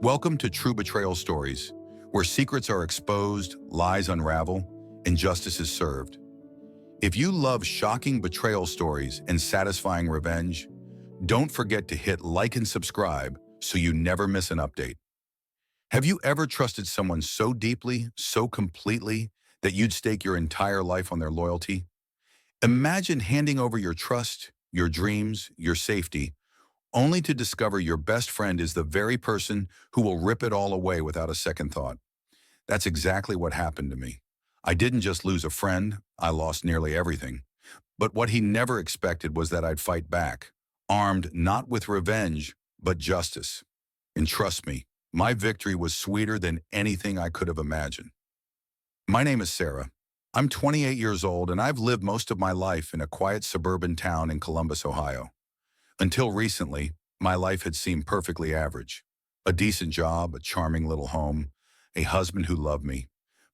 Welcome to True Betrayal Stories, where secrets are exposed, lies unravel, and justice is served. If you love shocking betrayal stories and satisfying revenge, don't forget to hit like and subscribe so you never miss an update. Have you ever trusted someone so deeply, so completely, that you'd stake your entire life on their loyalty? Imagine handing over your trust, your dreams, your safety, only to discover your best friend is the very person who will rip it all away without a second thought. That's exactly what happened to me. I didn't just lose a friend, I lost nearly everything. But what he never expected was that I'd fight back, armed not with revenge, but justice. And trust me, my victory was sweeter than anything I could have imagined. My name is Sarah. I'm 28 years old and I've lived most of my life in a quiet suburban town in Columbus, Ohio. Until recently, my life had seemed perfectly average. A decent job, a charming little home, a husband who loved me.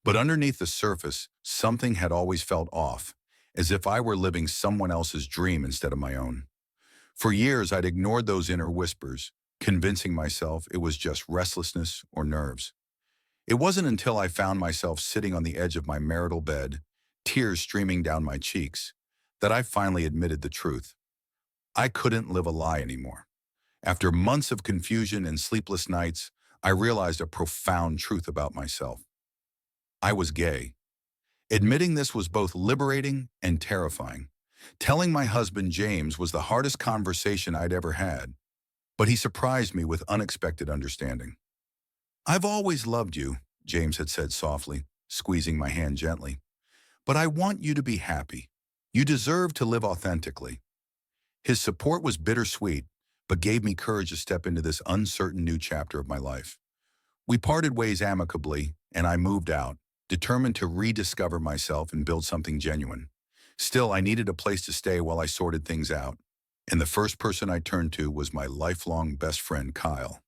But underneath the surface, something had always felt off, as if I were living someone else's dream instead of my own. For years, I'd ignored those inner whispers, convincing myself it was just restlessness or nerves. It wasn't until I found myself sitting on the edge of my marital bed, tears streaming down my cheeks, that I finally admitted the truth. I couldn't live a lie anymore. After months of confusion and sleepless nights, I realized a profound truth about myself. I was gay. Admitting this was both liberating and terrifying. Telling my husband James was the hardest conversation I'd ever had, but he surprised me with unexpected understanding. "I've always loved you," James had said softly, squeezing my hand gently. "But I want you to be happy. You deserve to live authentically." His support was bittersweet, but gave me courage to step into this uncertain new chapter of my life. We parted ways amicably, and I moved out, determined to rediscover myself and build something genuine. Still, I needed a place to stay while I sorted things out, and the first person I turned to was my lifelong best friend, Kyle.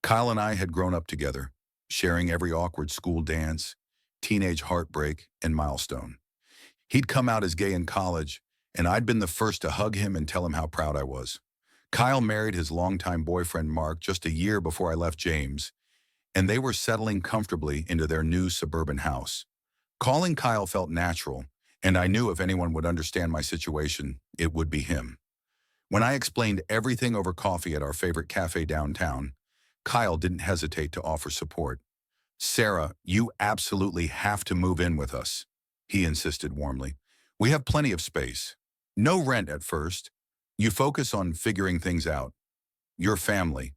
Kyle and I had grown up together, sharing every awkward school dance, teenage heartbreak, and milestone. He'd come out as gay in college, and I'd been the first to hug him and tell him how proud I was. Kyle married his longtime boyfriend Mark just a year before I left James, and they were settling comfortably into their new suburban house. Calling Kyle felt natural, and I knew if anyone would understand my situation, it would be him. When I explained everything over coffee at our favorite cafe downtown, Kyle didn't hesitate to offer support. "Sarah, you absolutely have to move in with us," he insisted warmly. "We have plenty of space. No rent at first. You focus on figuring things out. Your family."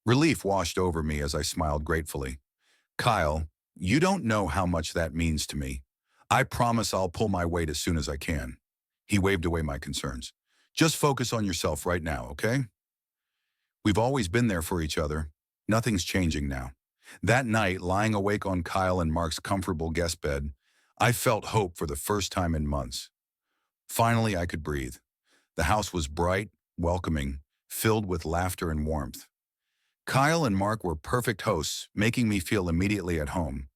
Relief washed over me as I smiled gratefully. "Kyle, you don't know how much that means to me. I promise I'll pull my weight as soon as I can." He waved away my concerns. "Just focus on yourself right now, okay?" We've always been there for each other. Nothing's changing now. That night, lying awake on Kyle and Mark's comfortable guest bed, I felt hope for the first time in months. Finally, I could breathe. The house was bright, welcoming, filled with laughter and warmth. Kyle and Mark were perfect hosts, making me feel immediately at home.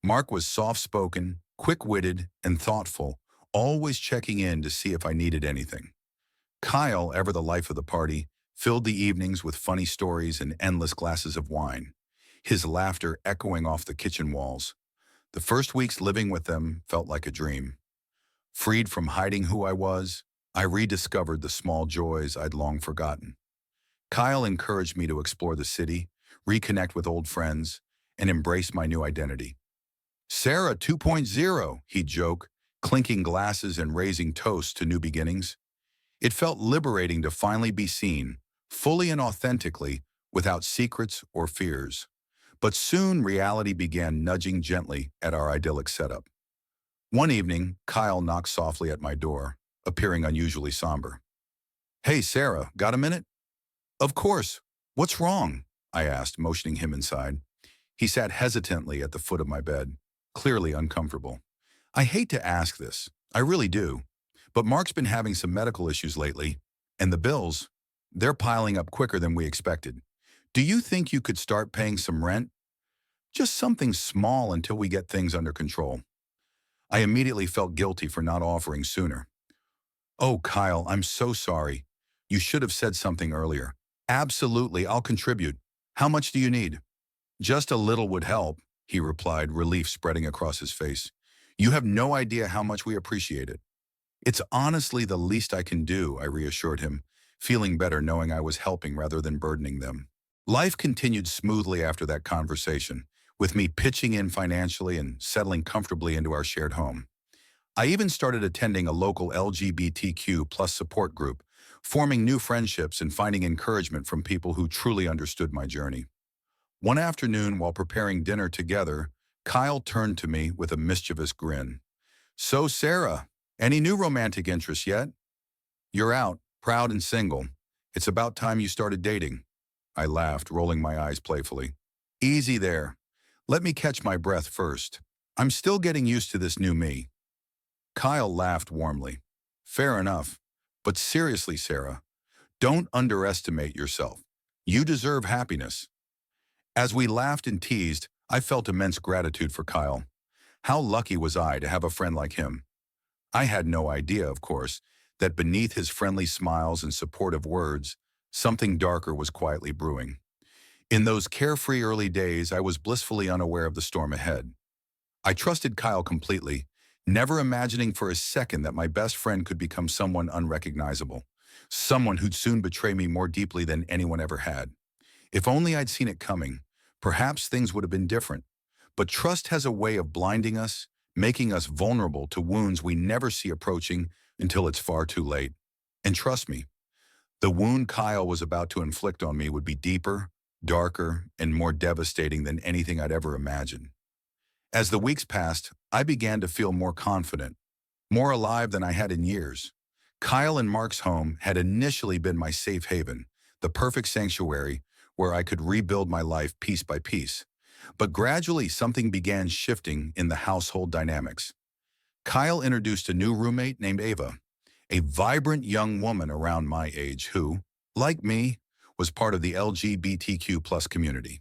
Mark was soft-spoken, quick-witted, and thoughtful, always checking in to see if I needed anything. Kyle, ever the life of the party, filled the evenings with funny stories and endless glasses of wine, his laughter echoing off the kitchen walls. The first weeks living with them felt like a dream. Freed from hiding who I was, I rediscovered the small joys I'd long forgotten. Kyle encouraged me to explore the city, reconnect with old friends, and embrace my new identity. "Sarah 2.0, he'd joke, clinking glasses and raising toasts to new beginnings. It felt liberating to finally be seen, fully and authentically, without secrets or fears. But soon reality began nudging gently at our idyllic setup. One evening, Kyle knocked softly at my door, appearing unusually somber. "Hey, Sarah, got a minute?" "Of course. What's wrong?" I asked, motioning him inside. He sat hesitantly at the foot of my bed, clearly uncomfortable. "I hate to ask this, I really do, but Mark's been having some medical issues lately, and the bills, they're piling up quicker than we expected. Do you think you could start paying some rent? Just something small until we get things under control." I immediately felt guilty for not offering sooner. "Oh, Kyle, I'm so sorry. You should have said something earlier. Absolutely, I'll contribute. How much do you need? Just a little would help, he replied, relief spreading across his face. You have no idea how much we appreciate it. It's honestly the least I can do, I reassured him, feeling better knowing I was helping rather than burdening them. Life continued smoothly after that conversation, with me pitching in financially and settling comfortably into our shared home. I even started attending a local LGBTQ plus support group, forming new friendships and finding encouragement from people who truly understood my journey. One afternoon, while preparing dinner together, Kyle turned to me with a mischievous grin. So, Sarah, any new romantic interests yet? You're out, proud and single. It's about time you started dating. I laughed, rolling my eyes playfully. Easy there. Let me catch my breath first. I'm still getting used to this new me. Kyle laughed warmly. Fair enough. But seriously, Sarah, don't underestimate yourself. You deserve happiness. As we laughed and teased, I felt immense gratitude for Kyle. How lucky was I to have a friend like him? I had no idea, of course, that beneath his friendly smiles and supportive words, something darker was quietly brewing. In those carefree early days, I was blissfully unaware of the storm ahead. I trusted Kyle completely, never imagining for a second that my best friend could become someone unrecognizable, someone who'd soon betray me more deeply than anyone ever had. If only I'd seen it coming, perhaps things would have been different. But trust has a way of blinding us, making us vulnerable to wounds we never see approaching until it's far too late. And trust me, the wound Kyle was about to inflict on me would be deeper, darker, and more devastating than anything I'd ever imagined. As the weeks passed, I began to feel more confident, more alive than I had in years. Kyle and Mark's home had initially been my safe haven, the perfect sanctuary where I could rebuild my life piece by piece. But gradually, something began shifting in the household dynamics. Kyle introduced a new roommate named Ava, a vibrant young woman around my age who, like me, was part of the LGBTQ plus community.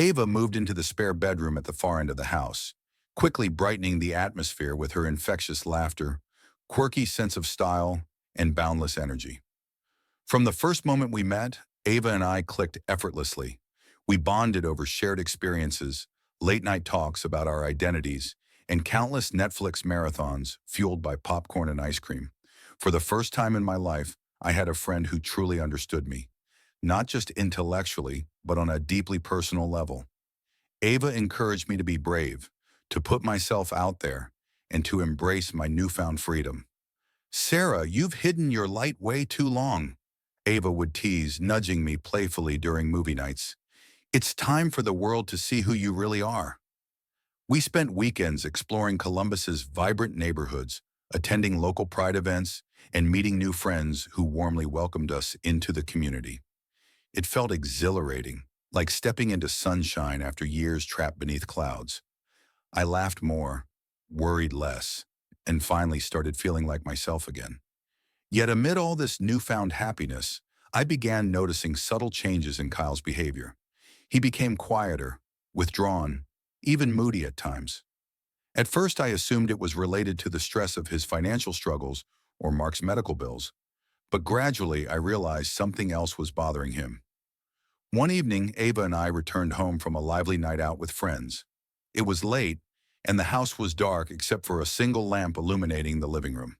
Ava moved into the spare bedroom at the far end of the house, quickly brightening the atmosphere with her infectious laughter, quirky sense of style, and boundless energy. From the first moment we met, Ava and I clicked effortlessly. We bonded over shared experiences, late-night talks about our identities, and countless Netflix marathons fueled by popcorn and ice cream. For the first time in my life, I had a friend who truly understood me, not just intellectually, but on a deeply personal level. Ava encouraged me to be brave, to put myself out there, and to embrace my newfound freedom. Sarah, you've hidden your light way too long, Ava would tease, nudging me playfully during movie nights. It's time for the world to see who you really are. We spent weekends exploring Columbus's vibrant neighborhoods, attending local pride events, and meeting new friends who warmly welcomed us into the community. It felt exhilarating, like stepping into sunshine after years trapped beneath clouds. I laughed more, worried less, and finally started feeling like myself again. Yet amid all this newfound happiness, I began noticing subtle changes in Kyle's behavior. He became quieter, withdrawn, even moody at times. At first, I assumed it was related to the stress of his financial struggles or Mark's medical bills, but gradually I realized something else was bothering him. One evening, Ava and I returned home from a lively night out with friends. It was late, and the house was dark except for a single lamp illuminating the living room.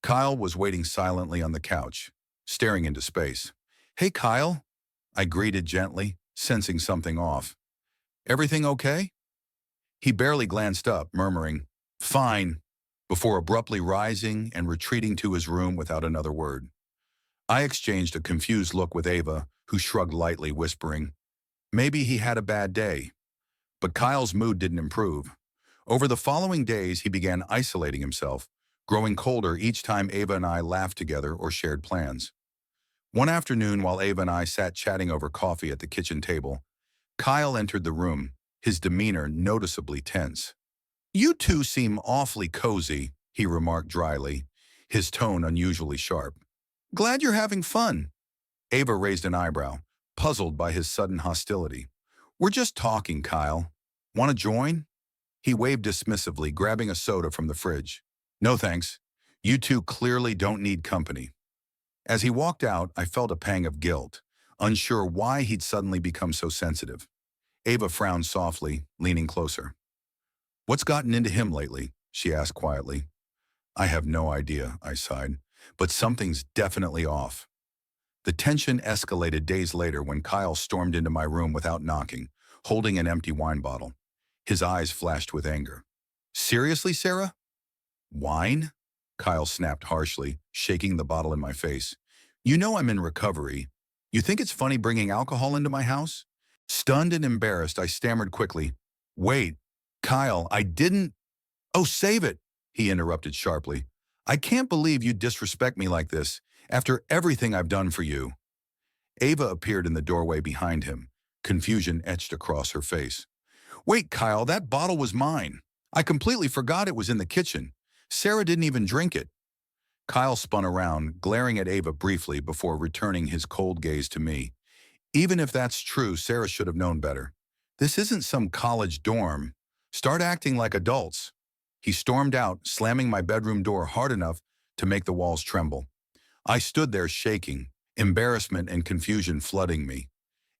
Kyle was waiting silently on the couch, staring into space. Hey, Kyle, I greeted gently, sensing something off. Everything okay? He barely glanced up, murmuring, Fine, before abruptly rising and retreating to his room without another word. I exchanged a confused look with Ava, who shrugged lightly, whispering, Maybe he had a bad day. But Kyle's mood didn't improve. Over the following days, he began isolating himself, growing colder each time Ava and I laughed together or shared plans. One afternoon, while Ava and I sat chatting over coffee at the kitchen table, Kyle entered the room, his demeanor noticeably tense. You two seem awfully cozy, he remarked dryly, his tone unusually sharp. Glad you're having fun. Ava raised an eyebrow, puzzled by his sudden hostility. We're just talking, Kyle. Want to join? He waved dismissively, grabbing a soda from the fridge. No thanks. You two clearly don't need company. As he walked out, I felt a pang of guilt, unsure why he'd suddenly become so sensitive. Ava frowned softly, leaning closer. "What's gotten into him lately?" she asked quietly. "I have no idea," I sighed, "but something's definitely off." The tension escalated days later when Kyle stormed into my room without knocking, holding an empty wine bottle. His eyes flashed with anger. "Seriously, Sarah? Wine?" Kyle snapped harshly, shaking the bottle in my face. "You know I'm in recovery. You think it's funny bringing alcohol into my house?" Stunned and embarrassed, I stammered quickly. "Wait, Kyle, I didn't—" "Oh, save it," he interrupted sharply. "I can't believe you disrespect me like this, after everything I've done for you." Ava appeared in the doorway behind him, confusion etched across her face. "Wait, Kyle, that bottle was mine. I completely forgot it was in the kitchen. Sarah didn't even drink it." Kyle spun around, glaring at Ava briefly before returning his cold gaze to me. "Even if that's true, Sarah should have known better. This isn't some college dorm. Start acting like adults." He stormed out, slamming my bedroom door hard enough to make the walls tremble. I stood there shaking, embarrassment and confusion flooding me.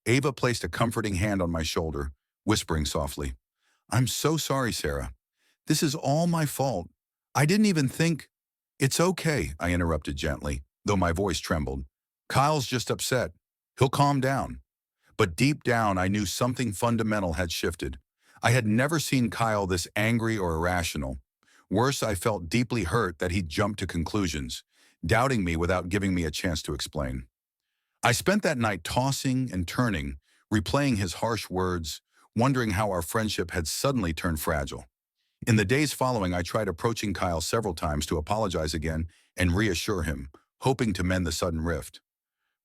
Ava placed a comforting hand on my shoulder, whispering softly, "I'm so sorry, Sarah. This is all my fault. I didn't even think—" "It's okay," I interrupted gently, though my voice trembled. "Kyle's just upset. He'll calm down." But deep down, I knew something fundamental had shifted. I had never seen Kyle this angry or irrational. Worse, I felt deeply hurt that he'd jumped to conclusions, doubting me without giving me a chance to explain. I spent that night tossing and turning, replaying his harsh words, wondering how our friendship had suddenly turned fragile. In the days following, I tried approaching Kyle several times to apologize again and reassure him, hoping to mend the sudden rift.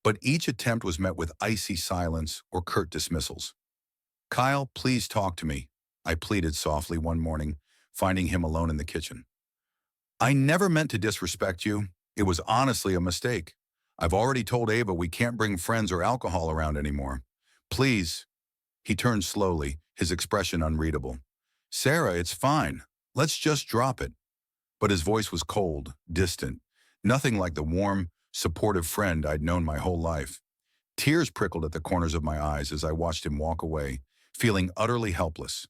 But each attempt was met with icy silence or curt dismissals. "Kyle, please talk to me," I pleaded softly one morning, finding him alone in the kitchen. "I never meant to disrespect you. It was honestly a mistake. I've already told Ava we can't bring friends or alcohol around anymore. Please." He turned slowly, his expression unreadable. "Sarah, it's fine. Let's just drop it." But his voice was cold, distant, nothing like the warm, supportive friend I'd known my whole life. Tears prickled at the corners of my eyes as I watched him walk away, feeling utterly helpless.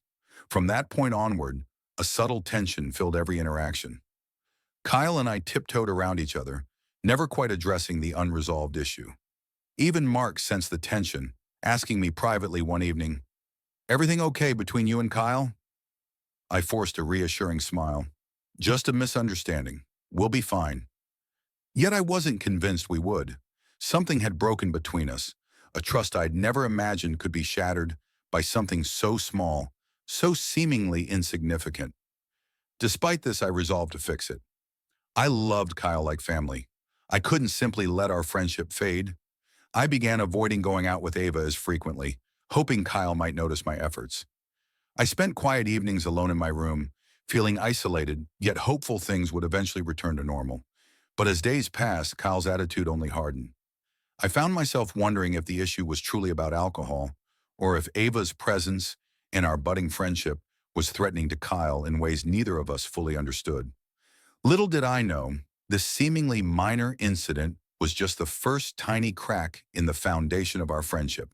From that point onward, a subtle tension filled every interaction. Kyle and I tiptoed around each other, never quite addressing the unresolved issue. Even Mark sensed the tension, asking me privately one evening, "Everything okay between you and Kyle?" I forced a reassuring smile. "Just a misunderstanding. We'll be fine." Yet I wasn't convinced we would. Something had broken between us, a trust I'd never imagined could be shattered by something so small, so seemingly insignificant. Despite this, I resolved to fix it. I loved Kyle like family. I couldn't simply let our friendship fade. I began avoiding going out with Ava as frequently, hoping Kyle might notice my efforts. I spent quiet evenings alone in my room, feeling isolated, yet hopeful things would eventually return to normal. But as days passed, Kyle's attitude only hardened. I found myself wondering if the issue was truly about alcohol, or if Ava's presence in our budding friendship was threatening to Kyle in ways neither of us fully understood. Little did I know, this seemingly minor incident was just the first tiny crack in the foundation of our friendship.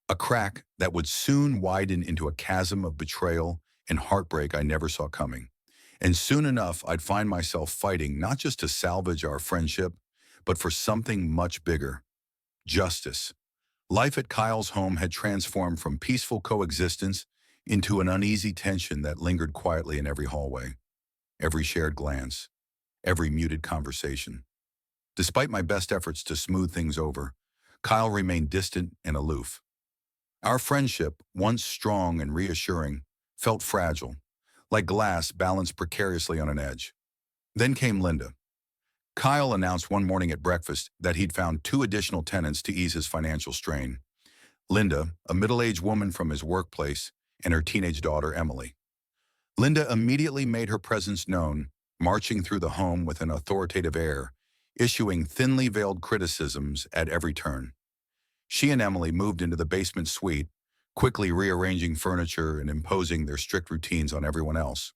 A crack that would soon widen into a chasm of betrayal and heartbreak I never saw coming. And soon enough, I'd find myself fighting not just to salvage our friendship, but for something much bigger: justice. Life at Kyle's home had transformed from peaceful coexistence into an uneasy tension that lingered quietly in every hallway, every shared glance, every muted conversation. Despite my best efforts to smooth things over, Kyle remained distant and aloof. Our friendship, once strong and reassuring, felt fragile, like glass balanced precariously on an edge. Then came Linda. Kyle announced one morning at breakfast that he'd found 2 additional tenants to ease his financial strain. Linda, a middle-aged woman from his workplace, and her teenage daughter, Emily. Linda immediately made her presence known, marching through the home with an authoritative air, issuing thinly veiled criticisms at every turn. She and Emily moved into the basement suite, quickly rearranging furniture and imposing their strict routines on everyone else.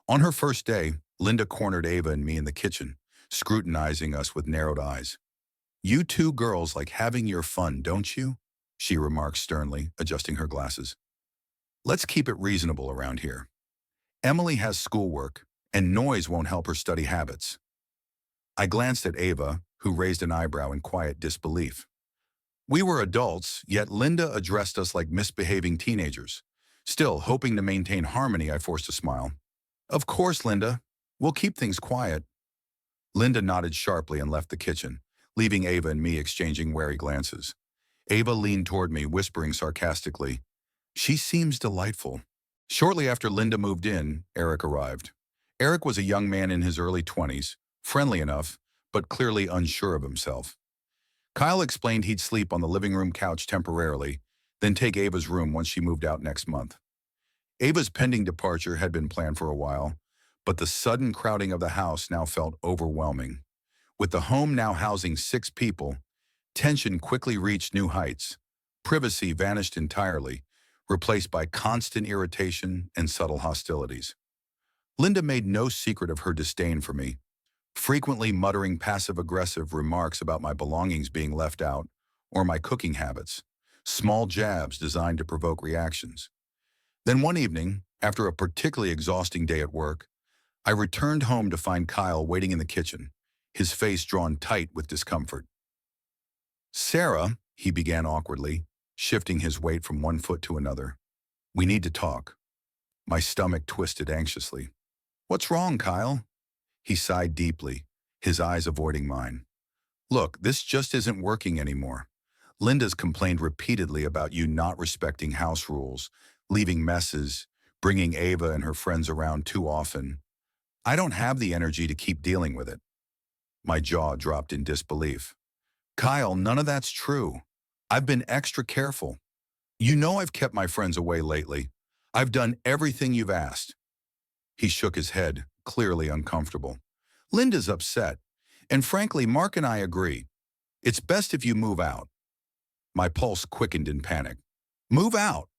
On her first day, Linda cornered Ava and me in the kitchen, scrutinizing us with narrowed eyes. You two girls like having your fun, don't you? She remarked sternly, adjusting her glasses. Let's keep it reasonable around here. Emily has schoolwork, and noise won't help her study habits. I glanced at Ava, who raised an eyebrow in quiet disbelief. We were adults, yet Linda addressed us like misbehaving teenagers. Still, hoping to maintain harmony, I forced a smile. Of course, Linda. We'll keep things quiet. Linda nodded sharply and left the kitchen, leaving Ava and me exchanging wary glances. Ava leaned toward me, whispering sarcastically, "She seems delightful." Shortly after Linda moved in, Eric arrived. Eric was a young man in his early 20s, friendly enough, but clearly unsure of himself. Kyle explained he'd sleep on the living room couch temporarily, then take Ava's room once she moved out next month. Ava's pending departure had been planned for a while, but the sudden crowding of the house now felt overwhelming. With the home now housing 6 people, tension quickly reached new heights. Privacy vanished entirely, replaced by constant irritation and subtle hostilities. Linda made no secret of her disdain for me, frequently muttering passive-aggressive remarks about my belongings being left out or my cooking habits, small jabs designed to provoke reactions. Then one evening, after a particularly exhausting day at work, I returned home to find Kyle waiting in the kitchen, his face drawn tight with discomfort. "Sarah," he began awkwardly, shifting his weight from one foot to another. "We need to talk." My stomach twisted anxiously. "What's wrong, Kyle?" He sighed deeply, his eyes avoiding mine. "Look, this just isn't working anymore. Linda's complained repeatedly about you not respecting house rules, leaving messes, bringing Ava and her friends around too often. I don't have the energy to keep dealing with it." My jaw dropped in disbelief. "Kyle, none of that's true. I've been extra careful. You know I've kept my friends away lately. I've done everything you've asked." He shook his head, clearly uncomfortable. "Linda's upset, and frankly, Mark and I agree. It's best if you move out." My pulse quickened in panic. "Move out?"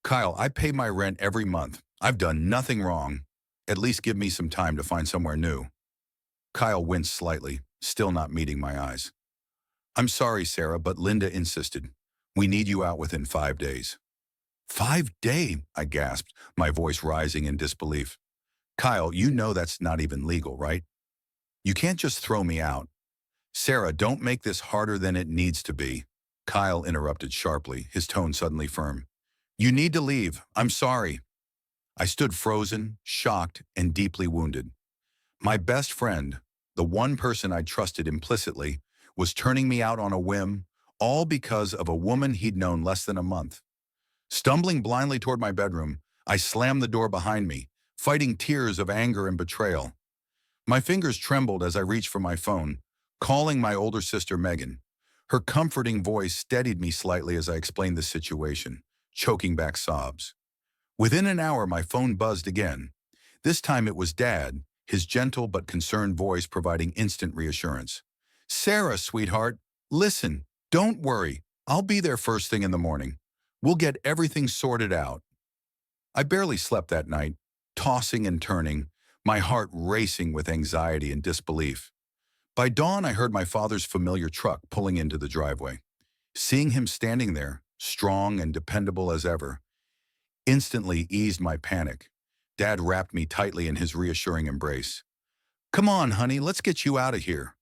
"Kyle, I pay my rent every month. I've done nothing wrong. At least give me some time to find somewhere new." Kyle winced slightly, still not meeting my eyes. "I'm sorry, Sarah, but Linda insisted. We need you out within 5 days." 5 days? I gasped, my voice rising in disbelief. "Kyle, you know that's not even legal, right? You can't just throw me out." "Sarah, don't make this harder than it needs to be." Kyle interrupted sharply, his tone suddenly firm. "You need to leave. I'm sorry." I stood frozen, shocked, and deeply wounded. My best friend, the one person I trusted implicitly, was turning me out on a whim, all because of a woman he'd known less than a month. Stumbling blindly toward my bedroom, I slammed the door behind me, fighting tears of anger and betrayal. My fingers trembled as I reached for my phone, calling my older sister Megan. Her comforting voice steadied me slightly as I explained the situation, choking back sobs. Within an hour, my phone buzzed again. This time it was Dad, his gentle but concerned voice providing instant reassurance. "Sarah, sweetheart, listen, don't worry. I'll be there first thing in the morning. We'll get everything sorted out." I barely slept that night, tossing and turning, my heart racing with anxiety and disbelief. By dawn, I heard my father's familiar truck pulling into the driveway. Seeing him standing there, strong and dependable as ever, instantly eased my panic. Dad wrapped me tightly in his reassuring embrace. "Come on, honey, let's get you out of here."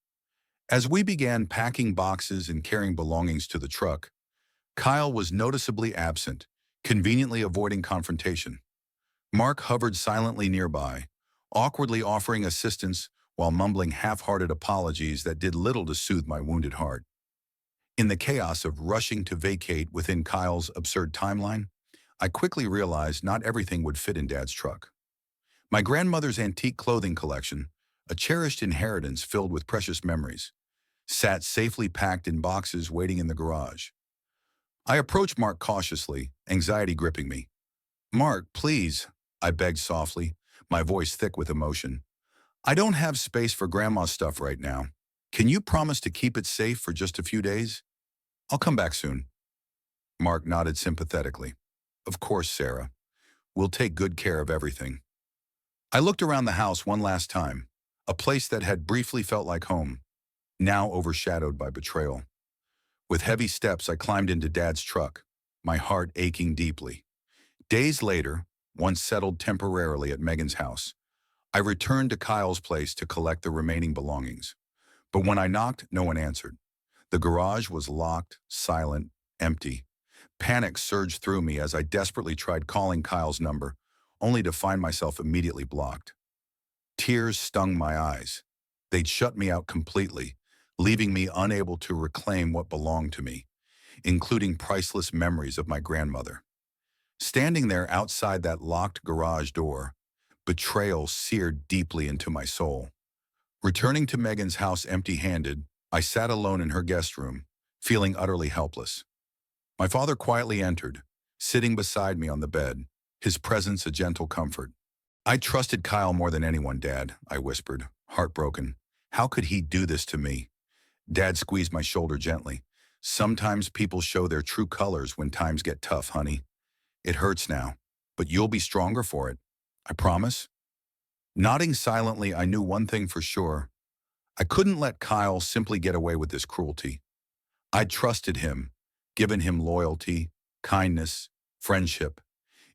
As we began packing boxes and carrying belongings to the truck, Kyle was noticeably absent, conveniently avoiding confrontation. Mark hovered silently nearby, awkwardly offering assistance while mumbling half-hearted apologies that did little to soothe my wounded heart. In the chaos of rushing to vacate within Kyle's absurd timeline, I quickly realized not everything would fit in Dad's truck. My grandmother's antique clothing collection, a cherished inheritance filled with precious memories, sat safely packed in boxes waiting in the garage. I approached Mark cautiously, anxiety gripping me. "Mark, please," I begged softly, my voice thick with emotion. "I don't have space for Grandma's stuff right now. Can you promise to keep it safe for just a few days? I'll come back soon." Mark nodded sympathetically. "Of course, Sarah. We'll take good care of everything." I looked around the house one last time, a place that had briefly felt like home. now overshadowed by betrayal. With heavy steps, I climbed into Dad's truck, my heart aching deeply. Days later, once settled temporarily at Megan's house, I returned to Kyle's place to collect the remaining belongings. But when I knocked, no one answered. The garage was locked, silent, empty. Panic surged through me as I desperately tried calling Kyle's number, only to find myself immediately blocked. Tears stung my eyes. They'd shut me out completely, leaving me unable to reclaim what belonged to me, including priceless memories of my grandmother. Standing there outside that locked garage door, betrayal seared deeply into my soul. Returning to Megan's house empty-handed, I sat alone in her guest room, feeling utterly helpless. My father quietly entered, sitting beside me on the bed, his presence a gentle comfort. "I trusted Kyle more than anyone, Dad," I whispered, heartbroken. "How could he do this to me?" Dad squeezed my shoulder gently. "Sometimes people show their true colors when times get tough, honey. It hurts now, but you'll be stronger for it. I promise." Nodding silently, I knew one thing for sure. I couldn't let Kyle simply get away with this cruelty. I'd trusted him, given him loyalty, kindness, friendship.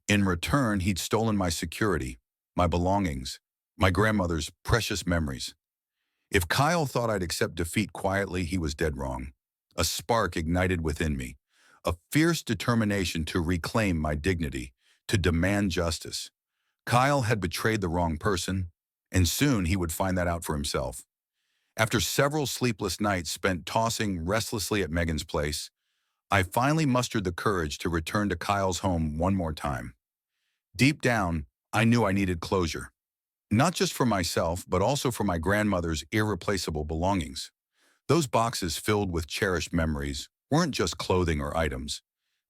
In return, he'd stolen my security, my belongings, my grandmother's precious memories. If Kyle thought I'd accept defeat quietly, he was dead wrong. A spark ignited within me, a fierce determination to reclaim my dignity, to demand justice. Kyle had betrayed the wrong person, and soon he would find that out for himself. After several sleepless nights spent tossing restlessly at Megan's place, I finally mustered the courage to return to Kyle's home one more time. Deep down, I knew I needed closure. Not just for myself, but also for my grandmother's irreplaceable belongings. Those boxes filled with cherished memories weren't just clothing or items.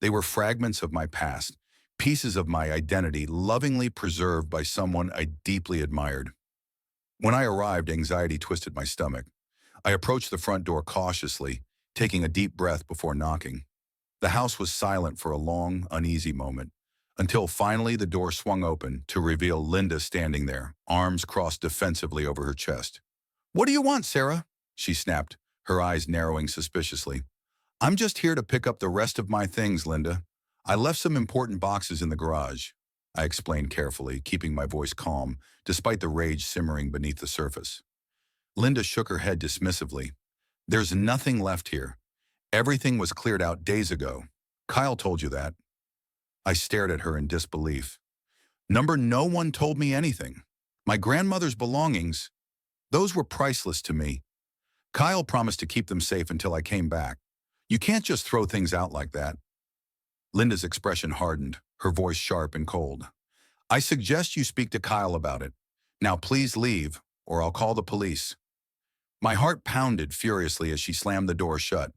They were fragments of my past, pieces of my identity lovingly preserved by someone I deeply admired. When I arrived, anxiety twisted my stomach. I approached the front door cautiously, taking a deep breath before knocking. The house was silent for a long, uneasy moment, until finally the door swung open to reveal Linda standing there, arms crossed defensively over her chest. "What do you want, Sarah?" she snapped, her eyes narrowing suspiciously. "I'm just here to pick up the rest of my things, Linda. I left some important boxes in the garage," I explained carefully, keeping my voice calm, despite the rage simmering beneath the surface. Linda shook her head dismissively. "There's nothing left here. Everything was cleared out days ago. Kyle told you that." I stared at her in disbelief. No one told me anything. My grandmother's belongings, those were priceless to me. Kyle promised to keep them safe until I came back. You can't just throw things out like that." Linda's expression hardened, her voice sharp and cold. "I suggest you speak to Kyle about it. Now please leave, or I'll call the police." My heart pounded furiously as she slammed the door shut.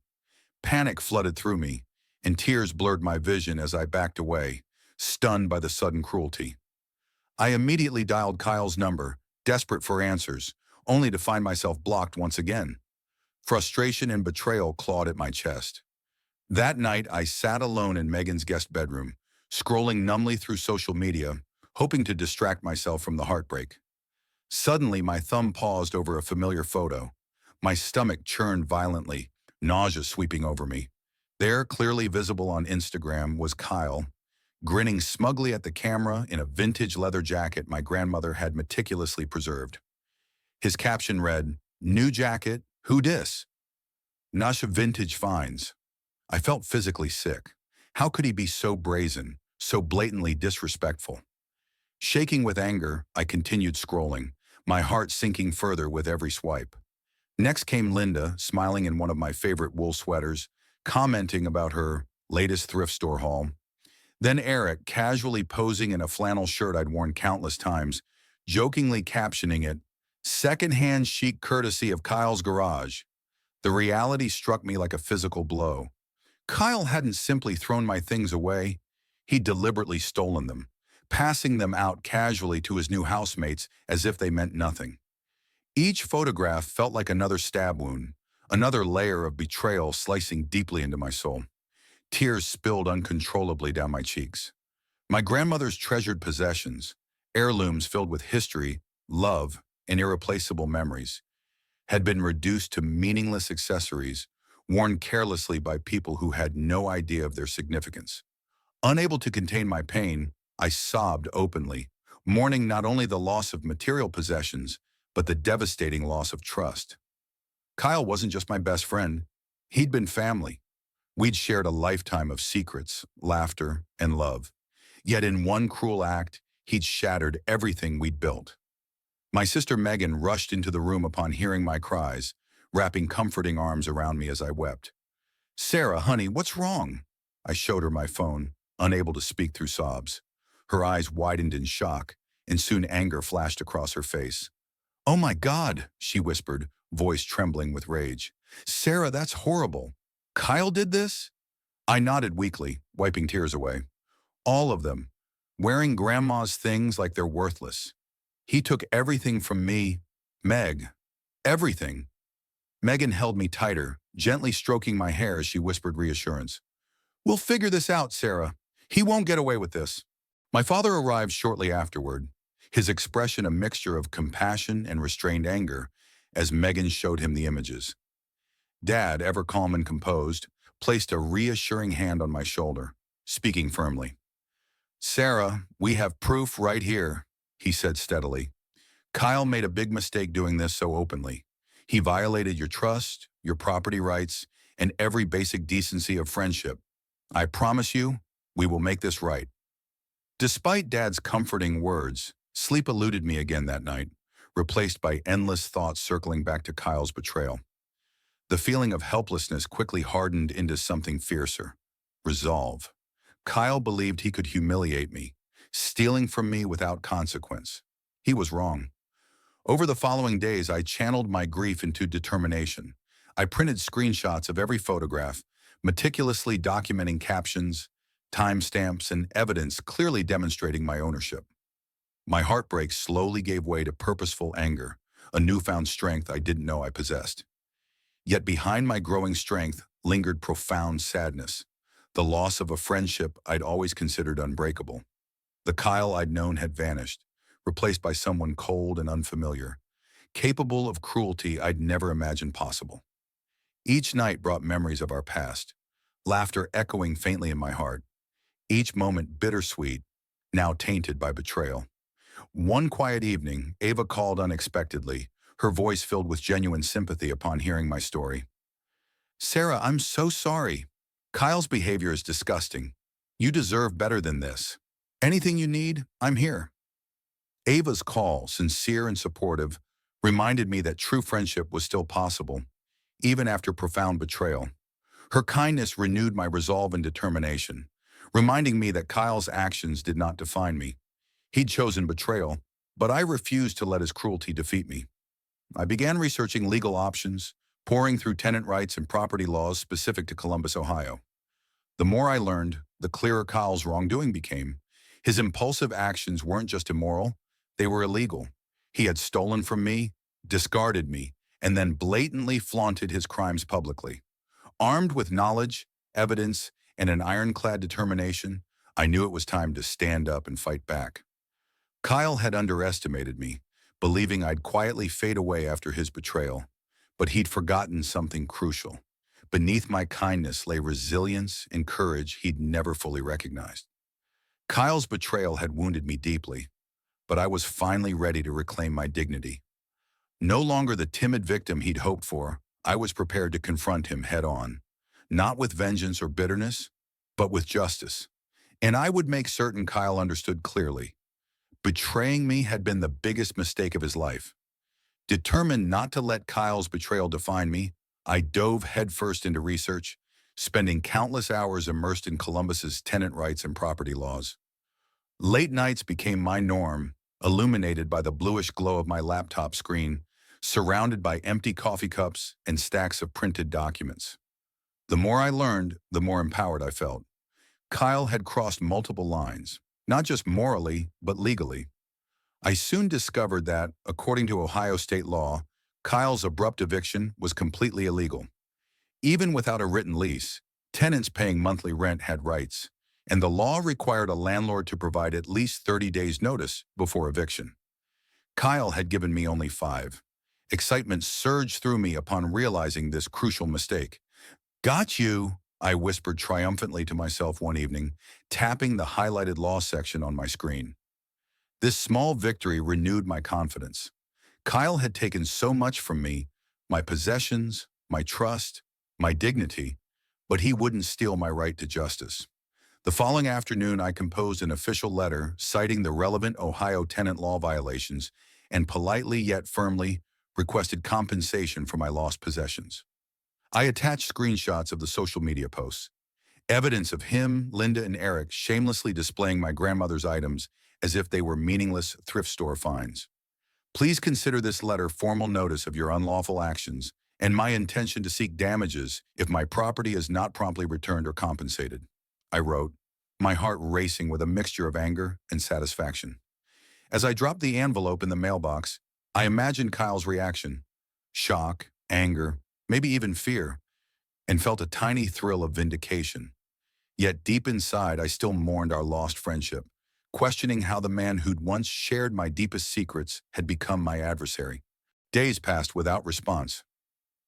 Panic flooded through me, and tears blurred my vision as I backed away, stunned by the sudden cruelty. I immediately dialed Kyle's number, desperate for answers, only to find myself blocked once again. Frustration and betrayal clawed at my chest. That night, I sat alone in Megan's guest bedroom, scrolling numbly through social media, hoping to distract myself from the heartbreak. Suddenly, my thumb paused over a familiar photo. My stomach churned violently, nausea sweeping over me. There, clearly visible on Instagram, was Kyle, grinning smugly at the camera in a vintage leather jacket my grandmother had meticulously preserved. His caption read, "New jacket, who dis? Nasha vintage finds." I felt physically sick. How could he be so brazen, so blatantly disrespectful? Shaking with anger, I continued scrolling, my heart sinking further with every swipe. Next came Linda, smiling in one of my favorite wool sweaters, commenting about her latest thrift store haul. Then Eric, casually posing in a flannel shirt I'd worn countless times, jokingly captioning it, "Secondhand chic courtesy of Kyle's garage." The reality struck me like a physical blow. Kyle hadn't simply thrown my things away, he'd deliberately stolen them, passing them out casually to his new housemates as if they meant nothing. Each photograph felt like another stab wound, another layer of betrayal slicing deeply into my soul. Tears spilled uncontrollably down my cheeks. My grandmother's treasured possessions, heirlooms filled with history, love, and irreplaceable memories. had been reduced to meaningless accessories worn carelessly by people who had no idea of their significance. Unable to contain my pain, I sobbed openly, mourning not only the loss of material possessions, but the devastating loss of trust. Kyle wasn't just my best friend. He'd been family. We'd shared a lifetime of secrets, laughter, and love. Yet in one cruel act, he'd shattered everything we'd built. My sister Megan rushed into the room upon hearing my cries, wrapping comforting arms around me as I wept. "Sarah, honey, what's wrong?" I showed her my phone, unable to speak through sobs. Her eyes widened in shock, and soon anger flashed across her face. "Oh my God," she whispered, voice trembling with rage. "Sarah, that's horrible. Kyle did this?" I nodded weakly, wiping tears away. "All of them. Wearing grandma's things like they're worthless. He took everything from me, Meg. Everything." Megan held me tighter, gently stroking my hair as she whispered reassurance. "We'll figure this out, Sarah. He won't get away with this." My father arrived shortly afterward, his expression a mixture of compassion and restrained anger as Megan showed him the images. Dad, ever calm and composed, placed a reassuring hand on my shoulder, speaking firmly. "Sarah, we have proof right here," he said steadily. "Kyle made a big mistake doing this so openly. He violated your trust, your property rights, and every basic decency of friendship. I promise you, we will make this right." Despite Dad's comforting words, sleep eluded me again that night, replaced by endless thoughts circling back to Kyle's betrayal. The feeling of helplessness quickly hardened into something fiercer: resolve. Kyle believed he could humiliate me, stealing from me without consequence. He was wrong. Over the following days, I channeled my grief into determination. I printed screenshots of every photograph, meticulously documenting captions, timestamps, and evidence clearly demonstrating my ownership. My heartbreak slowly gave way to purposeful anger, a newfound strength I didn't know I possessed. Yet behind my growing strength lingered profound sadness, the loss of a friendship I'd always considered unbreakable. The Kyle I'd known had vanished, replaced by someone cold and unfamiliar, capable of cruelty I'd never imagined possible. Each night brought memories of our past, laughter echoing faintly in my heart, each moment bittersweet, now tainted by betrayal. One quiet evening, Ava called unexpectedly, her voice filled with genuine sympathy upon hearing my story. "Sarah, I'm so sorry. Kyle's behavior is disgusting. You deserve better than this. Anything you need, I'm here." Ava's call, sincere and supportive, reminded me that true friendship was still possible, even after profound betrayal. Her kindness renewed my resolve and determination, reminding me that Kyle's actions did not define me. He'd chosen betrayal, but I refused to let his cruelty defeat me. I began researching legal options, poring through tenant rights and property laws specific to Columbus, Ohio. The more I learned, the clearer Kyle's wrongdoing became. His impulsive actions weren't just immoral, they were illegal. He had stolen from me, discarded me, and then blatantly flaunted his crimes publicly. Armed with knowledge, evidence, and an ironclad determination, I knew it was time to stand up and fight back. Kyle had underestimated me, believing I'd quietly fade away after his betrayal. But he'd forgotten something crucial. Beneath my kindness lay resilience and courage he'd never fully recognized. Kyle's betrayal had wounded me deeply, but I was finally ready to reclaim my dignity. No longer the timid victim he'd hoped for, I was prepared to confront him head-on, not with vengeance or bitterness, but with justice. And I would make certain Kyle understood clearly. Betraying me had been the biggest mistake of his life. Determined not to let Kyle's betrayal define me, I dove headfirst into research, spending countless hours immersed in Columbus's tenant rights and property laws. Late nights became my norm, illuminated by the bluish glow of my laptop screen, surrounded by empty coffee cups and stacks of printed documents. The more I learned, the more empowered I felt. Kyle had crossed multiple lines, not just morally, but legally. I soon discovered that, according to Ohio state law, Kyle's abrupt eviction was completely illegal. Even without a written lease, tenants paying monthly rent had rights, and the law required a landlord to provide at least 30 days' notice before eviction. Kyle had given me only 5, Excitement surged through me upon realizing this crucial mistake. "Got you," I whispered triumphantly to myself one evening, tapping the highlighted law section on my screen. This small victory renewed my confidence. Kyle had taken so much from me, my possessions, my trust, my dignity, but he wouldn't steal my right to justice. The following afternoon, I composed an official letter citing the relevant Ohio tenant law violations and politely yet firmly requested compensation for my lost possessions. I attached screenshots of the social media posts, evidence of him, Linda, and Eric shamelessly displaying my grandmother's items as if they were meaningless thrift store finds. "Please consider this letter formal notice of your unlawful actions and my intention to seek damages if my property is not promptly returned or compensated," I wrote, my heart racing with a mixture of anger and satisfaction. As I dropped the envelope in the mailbox, I imagined Kyle's reaction: shock, anger, maybe even fear, and felt a tiny thrill of vindication. Yet deep inside, I still mourned our lost friendship, questioning how the man who'd once shared my deepest secrets had become my adversary. Days passed without response.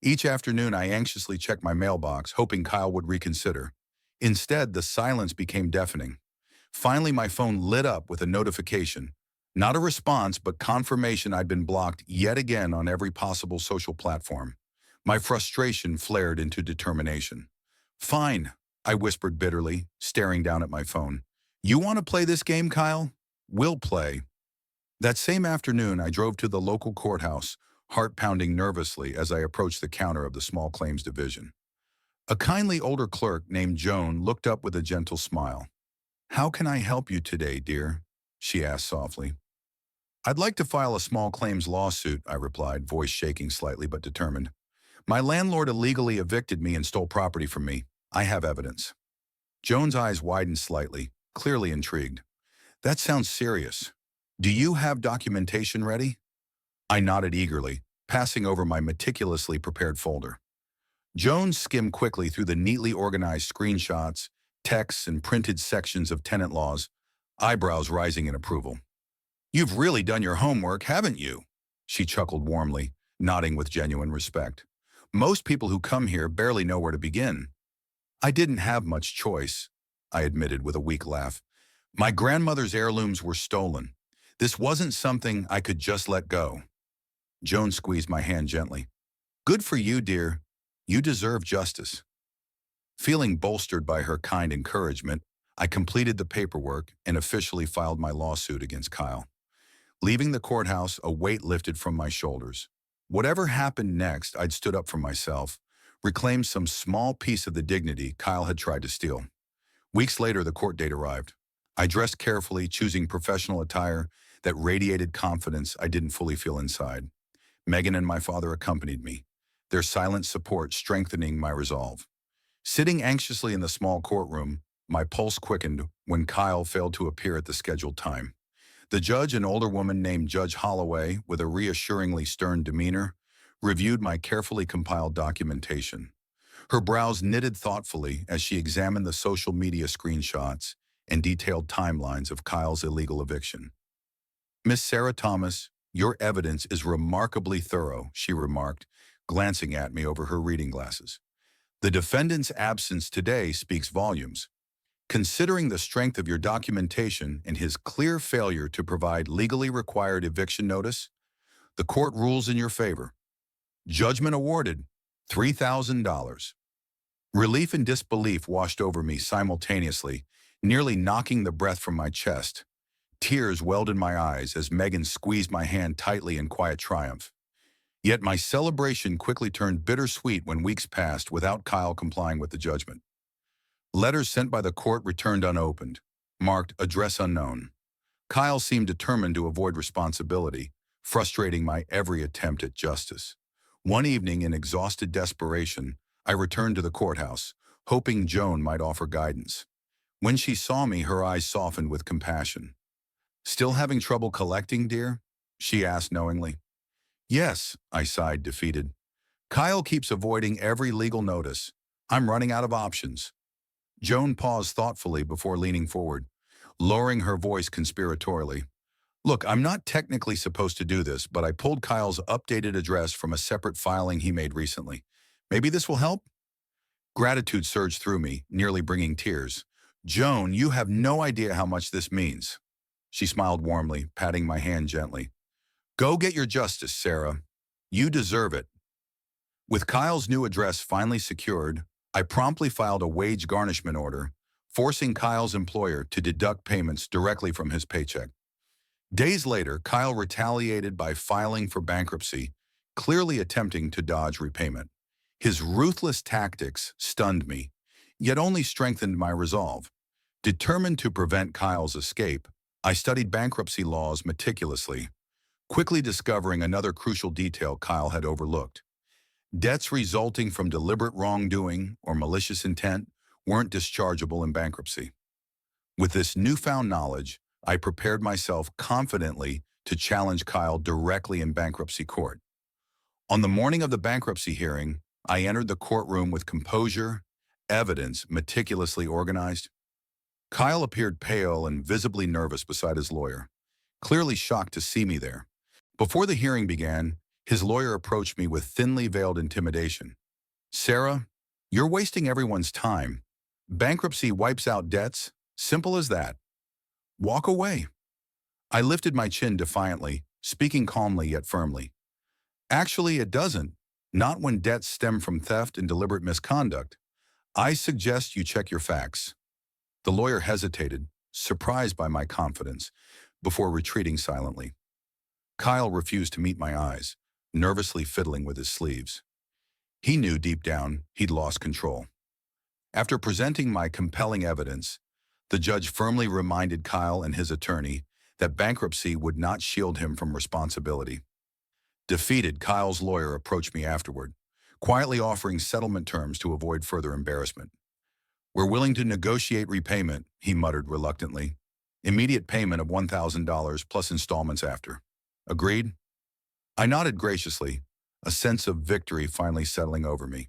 Each afternoon, I anxiously checked my mailbox, hoping Kyle would reconsider. Instead, the silence became deafening. Finally, my phone lit up with a notification. Not a response, but confirmation I'd been blocked yet again on every possible social platform. My frustration flared into determination. "Fine," I whispered bitterly, staring down at my phone. "You want to play this game, Kyle? We'll play." That same afternoon, I drove to the local courthouse, heart pounding nervously as I approached the counter of the small claims division. A kindly older clerk named Joan looked up with a gentle smile. "How can I help you today, dear?" she asked softly. "I'd like to file a small claims lawsuit," I replied, voice shaking slightly but determined. "My landlord illegally evicted me and stole property from me. I have evidence." Joan's eyes widened slightly, clearly intrigued. "That sounds serious. Do you have documentation ready?" I nodded eagerly, passing over my meticulously prepared folder. Joan skimmed quickly through the neatly organized screenshots, texts, and printed sections of tenant laws, eyebrows rising in approval. "You've really done your homework, haven't you?" She chuckled warmly, nodding with genuine respect. "Most people who come here barely know where to begin." "I didn't have much choice," I admitted with a weak laugh. "My grandmother's heirlooms were stolen. This wasn't something I could just let go." Joan squeezed my hand gently. "Good for you, dear. You deserve justice." Feeling bolstered by her kind encouragement, I completed the paperwork and officially filed my lawsuit against Kyle. Leaving the courthouse, a weight lifted from my shoulders. Whatever happened next, I'd stood up for myself, reclaimed some small piece of the dignity Kyle had tried to steal. Weeks later, the court date arrived. I dressed carefully, choosing professional attire that radiated confidence I didn't fully feel inside. Megan and my father accompanied me, their silent support strengthening my resolve. Sitting anxiously in the small courtroom, my pulse quickened when Kyle failed to appear at the scheduled time. The judge, an older woman named Judge Holloway, with a reassuringly stern demeanor, reviewed my carefully compiled documentation. Her brows knitted thoughtfully as she examined the social media screenshots and detailed timelines of Kyle's illegal eviction. "Miss Sarah Thomas, your evidence is remarkably thorough," she remarked, glancing at me over her reading glasses. "The defendant's absence today speaks volumes. Considering the strength of your documentation and his clear failure to provide legally required eviction notice, the court rules in your favor. Judgment awarded, $3,000. Relief and disbelief washed over me simultaneously, nearly knocking the breath from my chest. Tears welled in my eyes as Megan squeezed my hand tightly in quiet triumph. Yet my celebration quickly turned bittersweet when weeks passed without Kyle complying with the judgment. Letters sent by the court returned unopened, marked address unknown. Kyle seemed determined to avoid responsibility, frustrating my every attempt at justice. One evening, in exhausted desperation, I returned to the courthouse, hoping Joan might offer guidance. When she saw me, her eyes softened with compassion. "Still having trouble collecting, dear?" she asked knowingly. "Yes," I sighed, defeated. "Kyle keeps avoiding every legal notice. I'm running out of options." Joan paused thoughtfully before leaning forward, lowering her voice conspiratorially. Look, I'm not technically supposed to do this, but I pulled Kyle's updated address from a separate filing he made recently. Maybe this will help? Gratitude surged through me, nearly bringing tears. Joan, you have no idea how much this means. She smiled warmly, patting my hand gently. Go get your justice, Sarah. You deserve it. With Kyle's new address finally secured, I promptly filed a wage garnishment order, forcing Kyle's employer to deduct payments directly from his paycheck. Days later, Kyle retaliated by filing for bankruptcy, clearly attempting to dodge repayment. His ruthless tactics stunned me, yet only strengthened my resolve. Determined to prevent Kyle's escape, I studied bankruptcy laws meticulously, quickly discovering another crucial detail Kyle had overlooked. Debts resulting from deliberate wrongdoing or malicious intent weren't dischargeable in bankruptcy. With this newfound knowledge, I prepared myself confidently to challenge Kyle directly in bankruptcy court. On the morning of the bankruptcy hearing, I entered the courtroom with composure, evidence meticulously organized. Kyle appeared pale and visibly nervous beside his lawyer, clearly shocked to see me there. Before the hearing began, his lawyer approached me with thinly veiled intimidation. Sarah, you're wasting everyone's time. Bankruptcy wipes out debts. Simple as that. Walk away. I lifted my chin defiantly, speaking calmly yet firmly. Actually, it doesn't. Not when debts stem from theft and deliberate misconduct. I suggest you check your facts. The lawyer hesitated, surprised by my confidence, before retreating silently. Kyle refused to meet my eyes, nervously fiddling with his sleeves. He knew deep down he'd lost control. After presenting my compelling evidence, the judge firmly reminded Kyle and his attorney that bankruptcy would not shield him from responsibility. Defeated, Kyle's lawyer approached me afterward, quietly offering settlement terms to avoid further embarrassment. We're willing to negotiate repayment, he muttered reluctantly. Immediate payment of $1,000 plus installments after. Agreed? I nodded graciously, a sense of victory finally settling over me.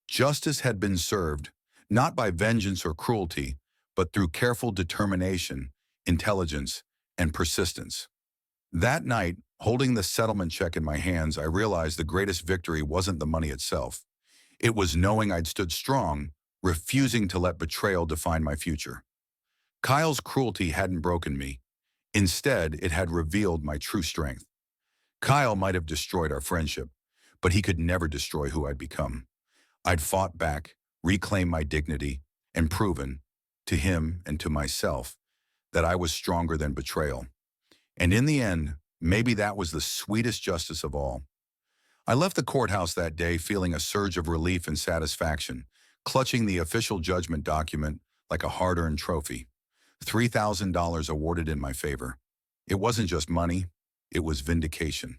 Justice had been served, not by vengeance or cruelty, but through careful determination, intelligence, and persistence. That night, holding the settlement check in my hands, I realized the greatest victory wasn't the money itself. It was knowing I'd stood strong, refusing to let betrayal define my future. Kyle's cruelty hadn't broken me. Instead, it had revealed my true strength. Kyle might have destroyed our friendship, but he could never destroy who I'd become. I'd fought back, reclaimed my dignity, and proven, to him and to myself, that I was stronger than betrayal. And in the end, maybe that was the sweetest justice of all. I left the courthouse that day feeling a surge of relief and satisfaction, clutching the official judgment document like a hard-earned trophy. $3,000 awarded in my favor. It wasn't just money, it was vindication.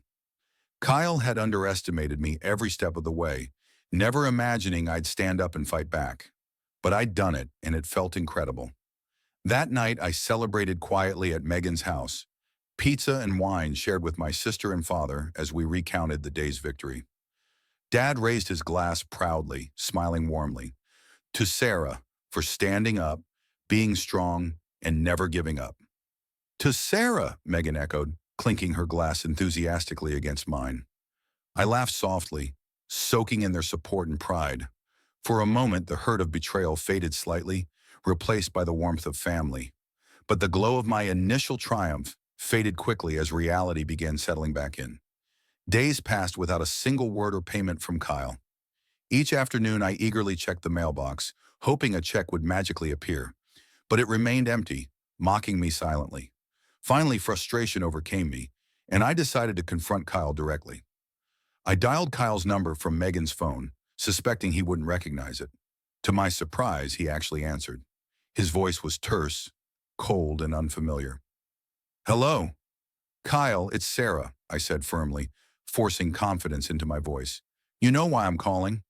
Kyle had underestimated me every step of the way, never imagining I'd stand up and fight back. But I'd done it, and it felt incredible. That night, I celebrated quietly at Megan's house, pizza and wine shared with my sister and father as we recounted the day's victory. Dad raised his glass proudly, smiling warmly. To Sarah, for standing up, being strong, and never giving up. To Sarah, Megan echoed, clinking her glass enthusiastically against mine. I laughed softly, soaking in their support and pride. For a moment, the hurt of betrayal faded slightly, replaced by the warmth of family. But the glow of my initial triumph faded quickly as reality began settling back in. Days passed without a single word or payment from Kyle. Each afternoon, I eagerly checked the mailbox, hoping a check would magically appear. But it remained empty, mocking me silently. Finally, frustration overcame me, and I decided to confront Kyle directly. I dialed Kyle's number from Megan's phone, suspecting he wouldn't recognize it. To my surprise, he actually answered. His voice was terse, cold, and unfamiliar. Hello. Kyle, it's Sarah, I said firmly, forcing confidence into my voice. You know why I'm calling?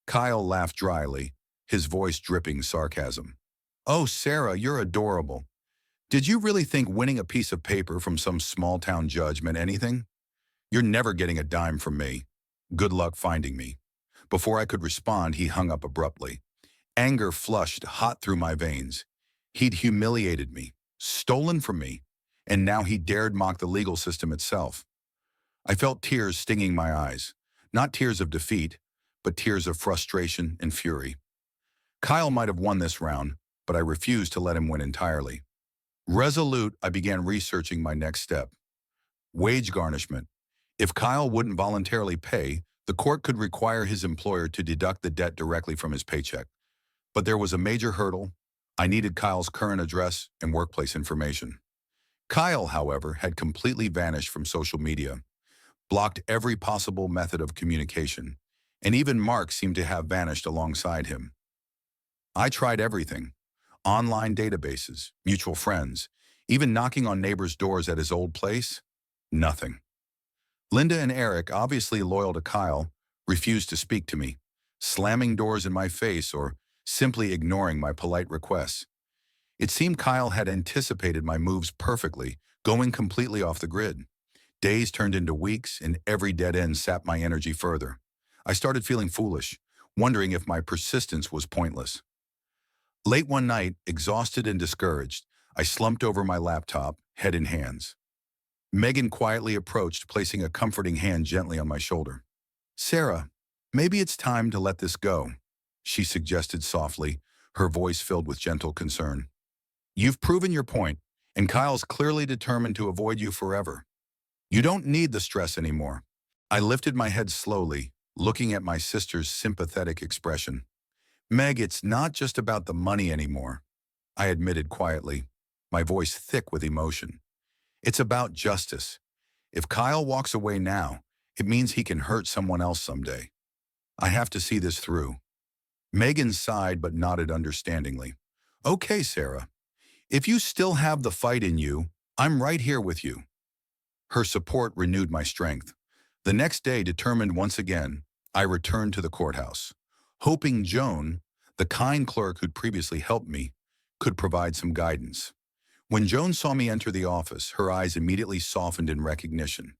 Kyle laughed dryly, his voice dripping sarcasm. Oh, Sarah, you're adorable. Did you really think winning a piece of paper from some small-town judge meant anything? You're never getting a dime from me. Good luck finding me. Before I could respond, he hung up abruptly. Anger flushed hot through my veins. He'd humiliated me, stolen from me, and now he dared mock the legal system itself. I felt tears stinging my eyes, not tears of defeat, but tears of frustration and fury. Kyle might have won this round, but I refused to let him win entirely. Resolute, I began researching my next step. Wage garnishment. If Kyle wouldn't voluntarily pay, the court could require his employer to deduct the debt directly from his paycheck. But there was a major hurdle. I needed Kyle's current address and workplace information. Kyle, however, had completely vanished from social media, blocked every possible method of communication, and even Mark seemed to have vanished alongside him. I tried everything: online databases, mutual friends, even knocking on neighbors' doors at his old place. Nothing. Linda and Eric, obviously loyal to Kyle, refused to speak to me, slamming doors in my face or simply ignoring my polite requests. It seemed Kyle had anticipated my moves perfectly, going completely off the grid. Days turned into weeks, and every dead end sapped my energy further. I started feeling foolish, wondering if my persistence was pointless. Late one night, exhausted and discouraged, I slumped over my laptop, head in hands. Megan quietly approached, placing a comforting hand gently on my shoulder. "Sarah, maybe it's time to let this go," she suggested softly, her voice filled with gentle concern. "You've proven your point, and Kyle's clearly determined to avoid you forever. You don't need the stress anymore." I lifted my head slowly, looking at my sister's sympathetic expression. "Meg, it's not just about the money anymore," I admitted quietly, my voice thick with emotion. "It's about justice. If Kyle walks away now, it means he can hurt someone else someday. I have to see this through." Megan sighed but nodded understandingly. "Okay, Sarah. If you still have the fight in you, I'm right here with you." Her support renewed my strength. The next day, determined once again, I returned to the courthouse, hoping Joan, the kind clerk who'd previously helped me, could provide some guidance. When Joan saw me enter the office, her eyes immediately softened in recognition.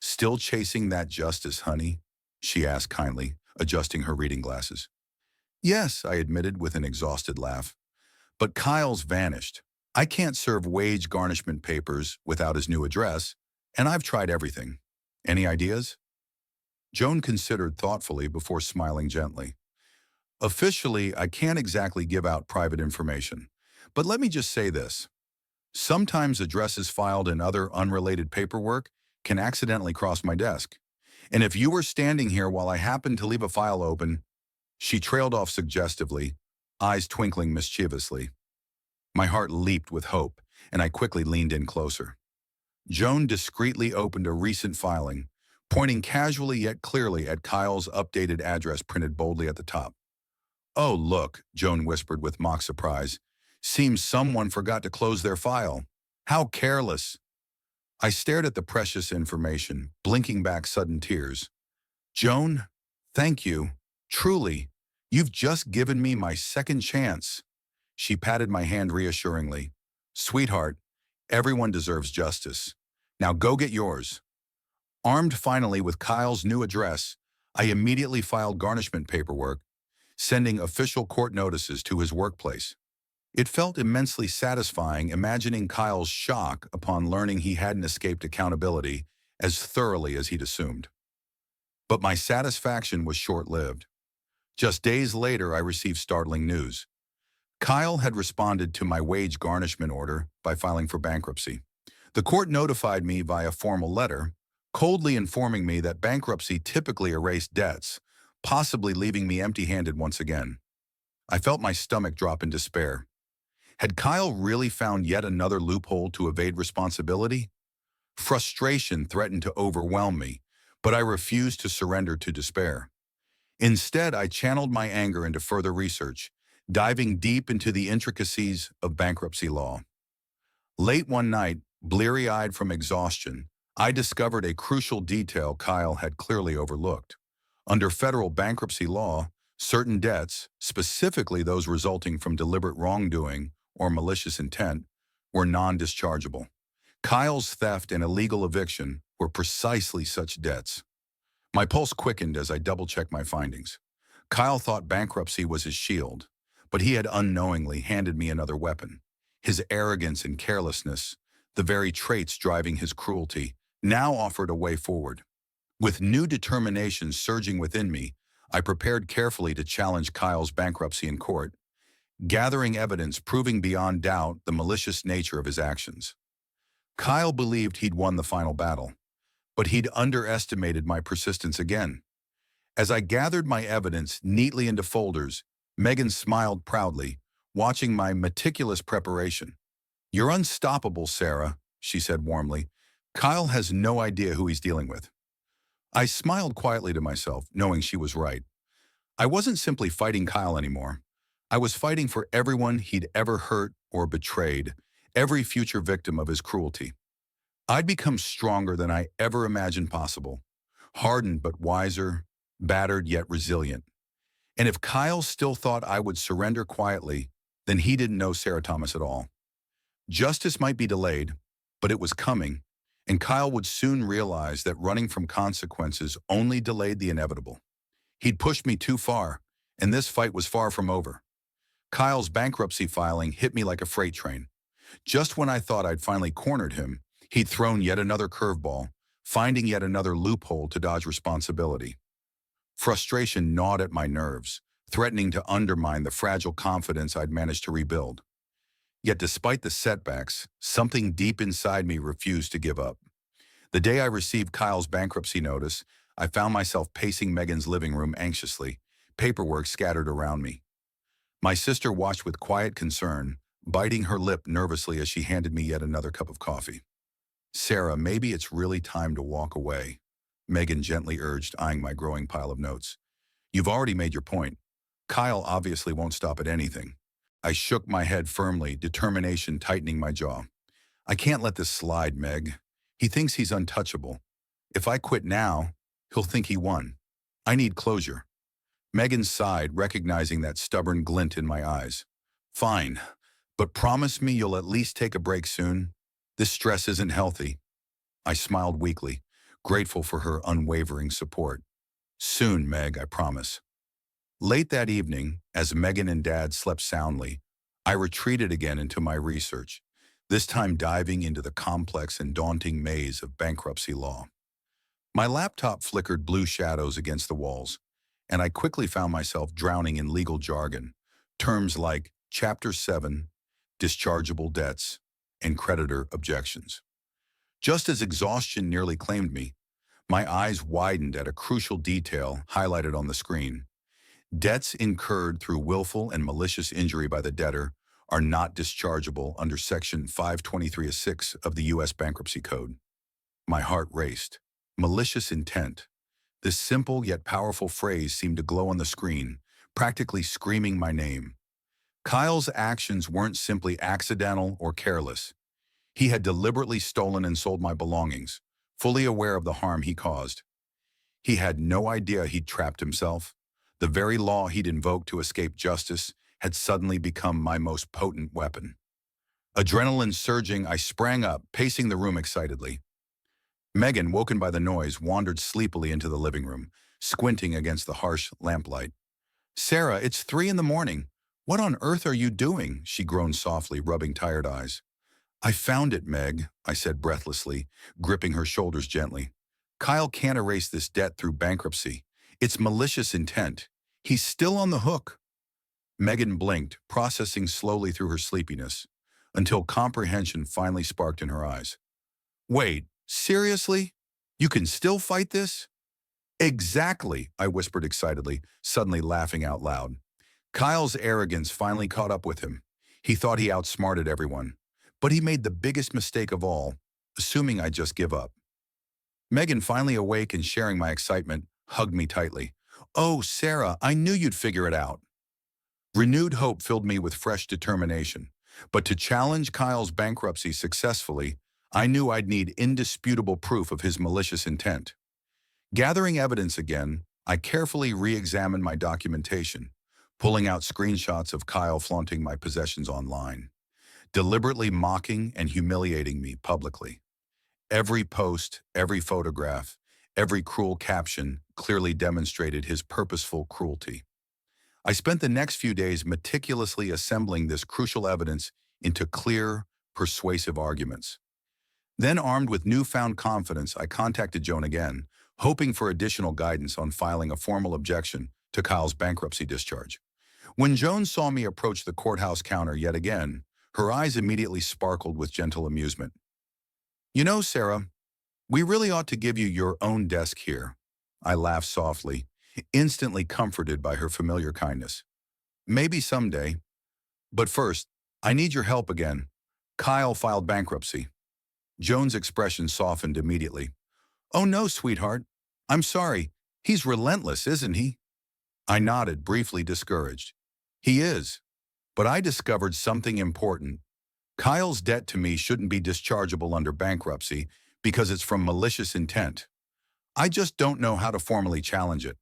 "Still chasing that justice, honey?" she asked kindly, adjusting her reading glasses. "Yes," I admitted with an exhausted laugh. "But Kyle's vanished. I can't serve wage garnishment papers without his new address, and I've tried everything. Any ideas?" Joan considered thoughtfully before smiling gently. "Officially, I can't exactly give out private information, but let me just say this. Sometimes addresses filed in other unrelated paperwork can accidentally cross my desk. And if you were standing here while I happened to leave a file open—" She trailed off suggestively, eyes twinkling mischievously. My heart leaped with hope, and I quickly leaned in closer. Joan discreetly opened a recent filing, pointing casually yet clearly at Kyle's updated address printed boldly at the top. "Oh, look," Joan whispered with mock surprise. "Seems someone forgot to close their file. How careless." I stared at the precious information, blinking back sudden tears. "Joan, thank you. Truly, you've just given me my second chance." She patted my hand reassuringly. "Sweetheart, everyone deserves justice. Now go get yours." Armed finally with Kyle's new address, I immediately filed garnishment paperwork, sending official court notices to his workplace. It felt immensely satisfying imagining Kyle's shock upon learning he hadn't escaped accountability as thoroughly as he'd assumed. But my satisfaction was short-lived. Just days later, I received startling news. Kyle had responded to my wage garnishment order by filing for bankruptcy. The court notified me via formal letter, coldly informing me that bankruptcy typically erased debts, possibly leaving me empty-handed once again. I felt my stomach drop in despair. Had Kyle really found yet another loophole to evade responsibility? Frustration threatened to overwhelm me, but I refused to surrender to despair. Instead, I channeled my anger into further research, diving deep into the intricacies of bankruptcy law. Late one night, bleary-eyed from exhaustion, I discovered a crucial detail Kyle had clearly overlooked. Under federal bankruptcy law, certain debts, specifically those resulting from deliberate wrongdoing or malicious intent, were non-dischargeable. Kyle's theft and illegal eviction were precisely such debts. My pulse quickened as I double-checked my findings. Kyle thought bankruptcy was his shield, but he had unknowingly handed me another weapon. His arrogance and carelessness, The very traits driving his cruelty now offered a way forward. With new determination surging within me, I prepared carefully to challenge Kyle's bankruptcy in court, gathering evidence proving beyond doubt the malicious nature of his actions. Kyle believed he'd won the final battle, but he'd underestimated my persistence again. As I gathered my evidence neatly into folders, Megan smiled proudly, watching my meticulous preparation. "You're unstoppable, Sarah," she said warmly. "Kyle has no idea who he's dealing with." I smiled quietly to myself, knowing she was right. I wasn't simply fighting Kyle anymore. I was fighting for everyone he'd ever hurt or betrayed, every future victim of his cruelty. I'd become stronger than I ever imagined possible, hardened but wiser, battered yet resilient. And if Kyle still thought I would surrender quietly, then he didn't know Sarah Thomas at all. Justice might be delayed, but it was coming, and Kyle would soon realize that running from consequences only delayed the inevitable. He'd pushed me too far, and this fight was far from over. Kyle's bankruptcy filing hit me like a freight train. Just when I thought I'd finally cornered him, he'd thrown yet another curveball, finding yet another loophole to dodge responsibility. Frustration gnawed at my nerves, threatening to undermine the fragile confidence I'd managed to rebuild. Yet despite the setbacks, something deep inside me refused to give up. The day I received Kyle's bankruptcy notice, I found myself pacing Megan's living room anxiously, paperwork scattered around me. My sister watched with quiet concern, biting her lip nervously as she handed me yet another cup of coffee. "Sarah, maybe it's really time to walk away," Megan gently urged, eyeing my growing pile of notes. "You've already made your point. Kyle obviously won't stop at anything." I shook my head firmly, determination tightening my jaw. "I can't let this slide, Meg. He thinks he's untouchable. If I quit now, he'll think he won. I need closure." Megan sighed, recognizing that stubborn glint in my eyes. "Fine, but promise me you'll at least take a break soon. This stress isn't healthy." I smiled weakly, grateful for her unwavering support. "Soon, Meg, I promise." Late that evening, as Megan and Dad slept soundly, I retreated again into my research, this time diving into the complex and daunting maze of bankruptcy law. My laptop flickered blue shadows against the walls, and I quickly found myself drowning in legal jargon, terms like Chapter 7, dischargeable debts, and creditor objections. Just as exhaustion nearly claimed me, my eyes widened at a crucial detail highlighted on the screen. Debts incurred through willful and malicious injury by the debtor are not dischargeable under Section 523(6) of the U.S. Bankruptcy Code. My heart raced. Malicious intent. This simple yet powerful phrase seemed to glow on the screen, practically screaming my name. Kyle's actions weren't simply accidental or careless. He had deliberately stolen and sold my belongings, fully aware of the harm he caused. He had no idea he'd trapped himself. The very law he'd invoked to escape justice had suddenly become my most potent weapon. Adrenaline surging, I sprang up, pacing the room excitedly. Megan, woken by the noise, wandered sleepily into the living room, squinting against the harsh lamplight. "Sarah, it's 3 in the morning. What on earth are you doing?" she groaned softly, rubbing tired eyes. "I found it, Meg," I said breathlessly, gripping her shoulders gently. "Kyle can't erase this debt through bankruptcy. It's malicious intent. He's still on the hook." Megan blinked, processing slowly through her sleepiness, until comprehension finally sparked in her eyes. "Wait, seriously? You can still fight this?" "Exactly," I whispered excitedly, suddenly laughing out loud. Kyle's arrogance finally caught up with him. He thought he outsmarted everyone, but he made the biggest mistake of all, assuming I'd just give up. Megan, finally awake and sharing my excitement, hugged me tightly. "Oh, Sarah, I knew you'd figure it out." Renewed hope filled me with fresh determination. But to challenge Kyle's bankruptcy successfully, I knew I'd need indisputable proof of his malicious intent. Gathering evidence again, I carefully re-examined my documentation, pulling out screenshots of Kyle flaunting my possessions online, deliberately mocking and humiliating me publicly. Every post, every photograph, every cruel caption clearly demonstrated his purposeful cruelty. I spent the next few days meticulously assembling this crucial evidence into clear, persuasive arguments. Then, armed with newfound confidence, I contacted Joan again, hoping for additional guidance on filing a formal objection to Kyle's bankruptcy discharge. When Joan saw me approach the courthouse counter yet again, her eyes immediately sparkled with gentle amusement. "You know, Sarah, we really ought to give you your own desk here." I laughed softly, instantly comforted by her familiar kindness. "Maybe someday. But first, I need your help again. Kyle filed bankruptcy." Joan's expression softened immediately. "Oh no, sweetheart. I'm sorry. He's relentless, isn't he?" I nodded, briefly discouraged. "He is. But I discovered something important. Kyle's debt to me shouldn't be dischargeable under bankruptcy because it's from malicious intent. I just don't know how to formally challenge it."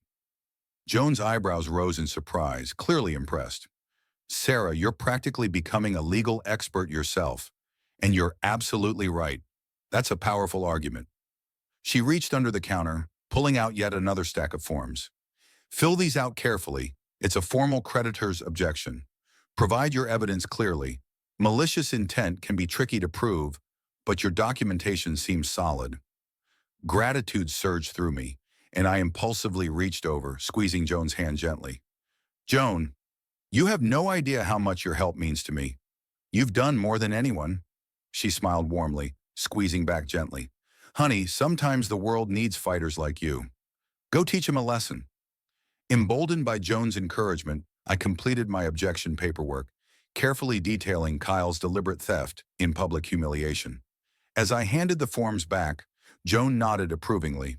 Joan's eyebrows rose in surprise, clearly impressed. "Sarah, you're practically becoming a legal expert yourself. And you're absolutely right. That's a powerful argument." She reached under the counter, pulling out yet another stack of forms. "Fill these out carefully. It's a formal creditor's objection. Provide your evidence clearly. Malicious intent can be tricky to prove, but your documentation seems solid." Gratitude surged through me, and I impulsively reached over, squeezing Joan's hand gently. "Joan, you have no idea how much your help means to me. You've done more than anyone." She smiled warmly, squeezing back gently. "Honey, sometimes the world needs fighters like you. Go teach him a lesson." Emboldened by Joan's encouragement, I completed my objection paperwork, carefully detailing Kyle's deliberate theft in public humiliation. As I handed the forms back, Joan nodded approvingly.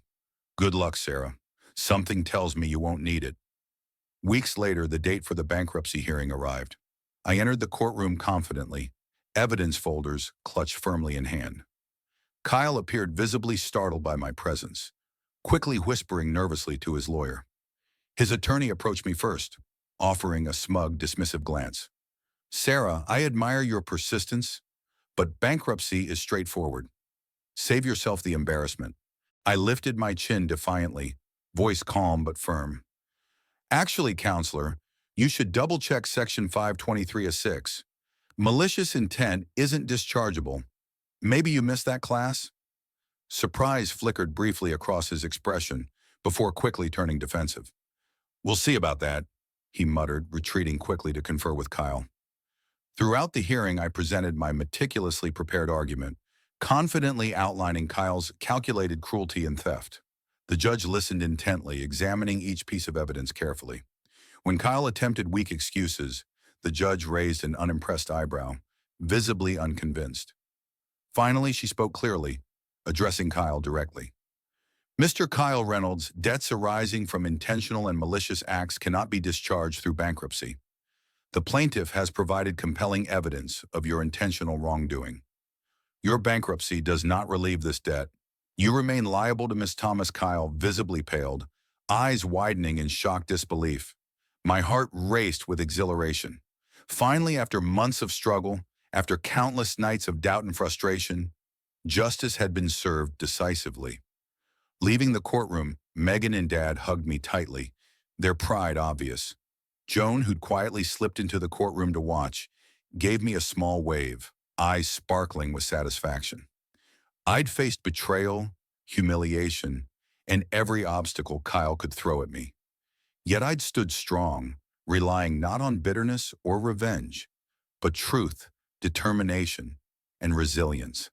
"Good luck, Sarah. Something tells me you won't need it." Weeks later, the date for the bankruptcy hearing arrived. I entered the courtroom confidently, evidence folders clutched firmly in hand. Kyle appeared visibly startled by my presence, quickly whispering nervously to his lawyer. His attorney approached me first, offering a smug, dismissive glance. "Sarah, I admire your persistence, but bankruptcy is straightforward. Save yourself the embarrassment." I lifted my chin defiantly, voice calm but firm. "Actually, counselor, you should double-check Section 523(6). Malicious intent isn't dischargeable. Maybe you missed that class?" Surprise flickered briefly across his expression before quickly turning defensive. "We'll see about that," he muttered, retreating quickly to confer with Kyle. Throughout the hearing, I presented my meticulously prepared argument, confidently outlining Kyle's calculated cruelty and theft. The judge listened intently, examining each piece of evidence carefully. When Kyle attempted weak excuses, the judge raised an unimpressed eyebrow, visibly unconvinced. Finally, she spoke clearly, addressing Kyle directly. "Mr. Kyle Reynolds, debts arising from intentional and malicious acts cannot be discharged through bankruptcy. The plaintiff has provided compelling evidence of your intentional wrongdoing. Your bankruptcy does not relieve this debt. You remain liable to Miss Thomas." Kyle visibly paled, eyes widening in shocked disbelief. My heart raced with exhilaration. Finally, after months of struggle, after countless nights of doubt and frustration, justice had been served decisively. Leaving the courtroom, Megan and Dad hugged me tightly, their pride obvious. Joan, who'd quietly slipped into the courtroom to watch, gave me a small wave, eyes sparkling with satisfaction. I'd faced betrayal, humiliation, and every obstacle Kyle could throw at me. Yet I'd stood strong, relying not on bitterness or revenge, but truth, determination, and resilience.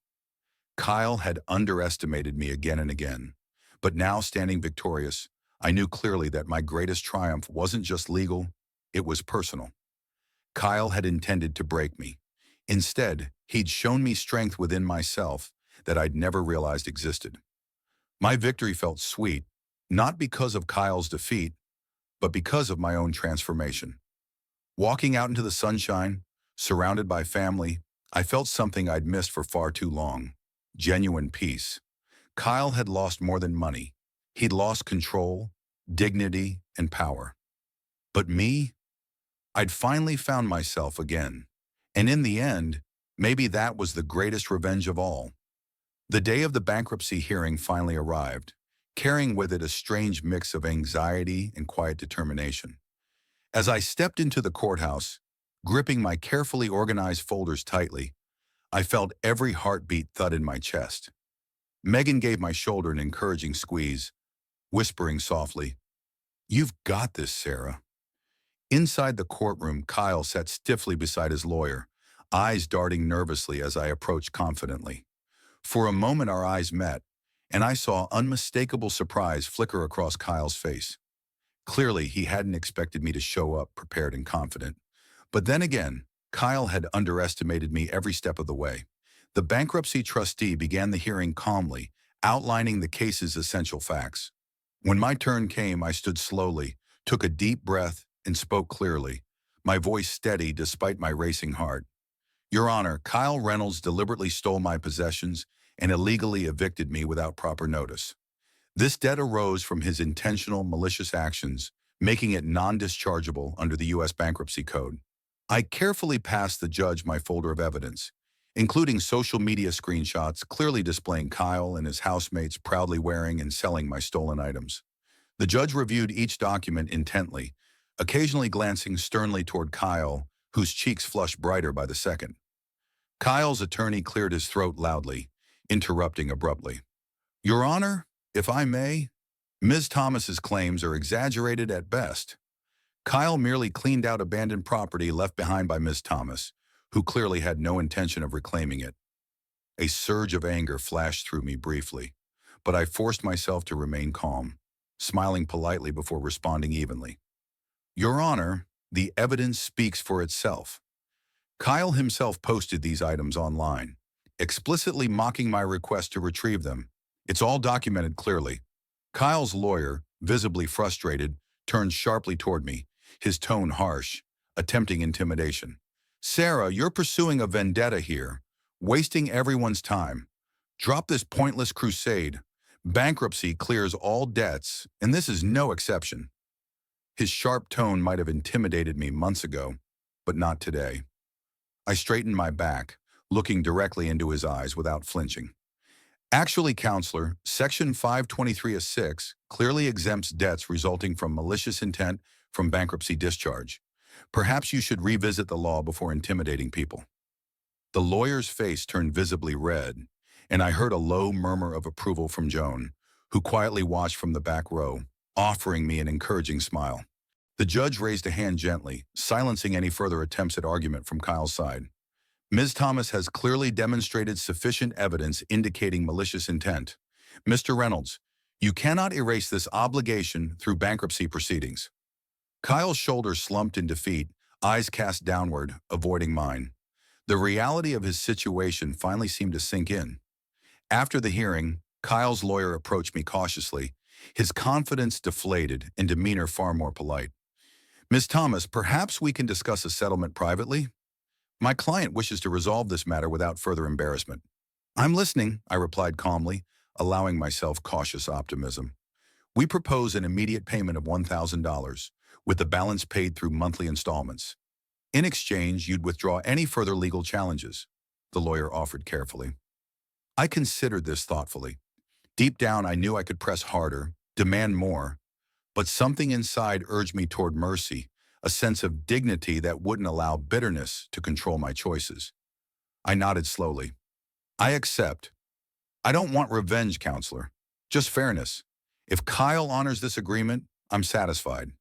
Kyle had underestimated me again and again, but now standing victorious, I knew clearly that my greatest triumph wasn't just legal, it was personal. Kyle had intended to break me. Instead, he'd shown me strength within myself that I'd never realized existed. My victory felt sweet, not because of Kyle's defeat, but because of my own transformation. Walking out into the sunshine, surrounded by family, I felt something I'd missed for far too long: genuine peace. Kyle had lost more than money. He'd lost control, dignity, and power. But me? I'd finally found myself again. And in the end, maybe that was the greatest revenge of all. The day of the bankruptcy hearing finally arrived, carrying with it a strange mix of anxiety and quiet determination. As I stepped into the courthouse, gripping my carefully organized folders tightly, I felt every heartbeat thud in my chest. Megan gave my shoulder an encouraging squeeze, whispering softly, "You've got this, Sarah." Inside the courtroom, Kyle sat stiffly beside his lawyer, eyes darting nervously as I approached confidently. For a moment our eyes met, and I saw unmistakable surprise flicker across Kyle's face. Clearly, he hadn't expected me to show up prepared and confident. But then again, Kyle had underestimated me every step of the way. The bankruptcy trustee began the hearing calmly, outlining the case's essential facts. When my turn came, I stood slowly, took a deep breath, and spoke clearly, my voice steady despite my racing heart. "Your Honor, Kyle Reynolds deliberately stole my possessions and illegally evicted me without proper notice. This debt arose from his intentional, malicious actions, making it non-dischargeable under the U.S. Bankruptcy Code. I carefully passed the judge my folder of evidence, including social media screenshots clearly displaying Kyle and his housemates proudly wearing and selling my stolen items. The judge reviewed each document intently, occasionally glancing sternly toward Kyle, whose cheeks flushed brighter by the second. Kyle's attorney cleared his throat loudly, interrupting abruptly. "Your Honor, if I may, Ms. Thomas's claims are exaggerated at best. Kyle merely cleaned out abandoned property left behind by Ms. Thomas, who clearly had no intention of reclaiming it." A surge of anger flashed through me briefly, but I forced myself to remain calm, smiling politely before responding evenly. "Your Honor, the evidence speaks for itself. Kyle himself posted these items online, explicitly mocking my request to retrieve them. It's all documented clearly." Kyle's lawyer, visibly frustrated, turned sharply toward me, his tone harsh, attempting intimidation. "Sarah, you're pursuing a vendetta here, wasting everyone's time. Drop this pointless crusade. Bankruptcy clears all debts, and this is no exception." His sharp tone might have intimidated me months ago, but not today. I straightened my back, looking directly into his eyes without flinching. "Actually, Counselor, Section 523(6) clearly exempts debts resulting from malicious intent from bankruptcy discharge. Perhaps you should revisit the law before intimidating people." The lawyer's face turned visibly red, and I heard a low murmur of approval from Joan, who quietly watched from the back row, offering me an encouraging smile. The judge raised a hand gently, silencing any further attempts at argument from Kyle's side. "Ms. Thomas has clearly demonstrated sufficient evidence indicating malicious intent. Mr. Reynolds, you cannot erase this obligation through bankruptcy proceedings." Kyle's shoulders slumped in defeat, eyes cast downward, avoiding mine. The reality of his situation finally seemed to sink in. After the hearing, Kyle's lawyer approached me cautiously, his confidence deflated and demeanor far more polite. "Ms. Thomas, perhaps we can discuss a settlement privately? My client wishes to resolve this matter without further embarrassment." "I'm listening," I replied calmly, allowing myself cautious optimism. "We propose an immediate payment of $1,000, with the balance paid through monthly installments. In exchange, you'd withdraw any further legal challenges," the lawyer offered carefully. I considered this thoughtfully. Deep down, I knew I could press harder, demand more, but something inside urged me toward mercy, a sense of dignity that wouldn't allow bitterness to control my choices. I nodded slowly. "I accept. I don't want revenge, Counselor. Just fairness. If Kyle honors this agreement, I'm satisfied."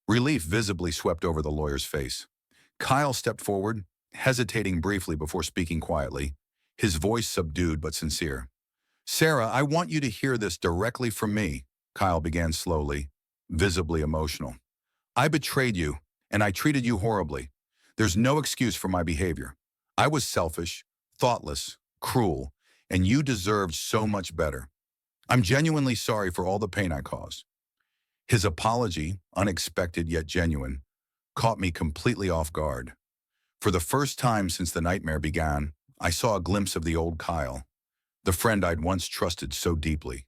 Relief visibly swept over the lawyer's face. Kyle stepped forward, hesitating briefly before speaking quietly, his voice subdued but sincere. "Sarah, I want you to hear this directly from me," Kyle began slowly, visibly emotional. "I betrayed you, and I treated you horribly. There's no excuse for my behavior. I was selfish, thoughtless, cruel, and you deserved so much better. I'm genuinely sorry for all the pain I caused." His apology, unexpected yet genuine, caught me completely off guard. For the first time since the nightmare began, I saw a glimpse of the old Kyle, the friend I'd once trusted so deeply.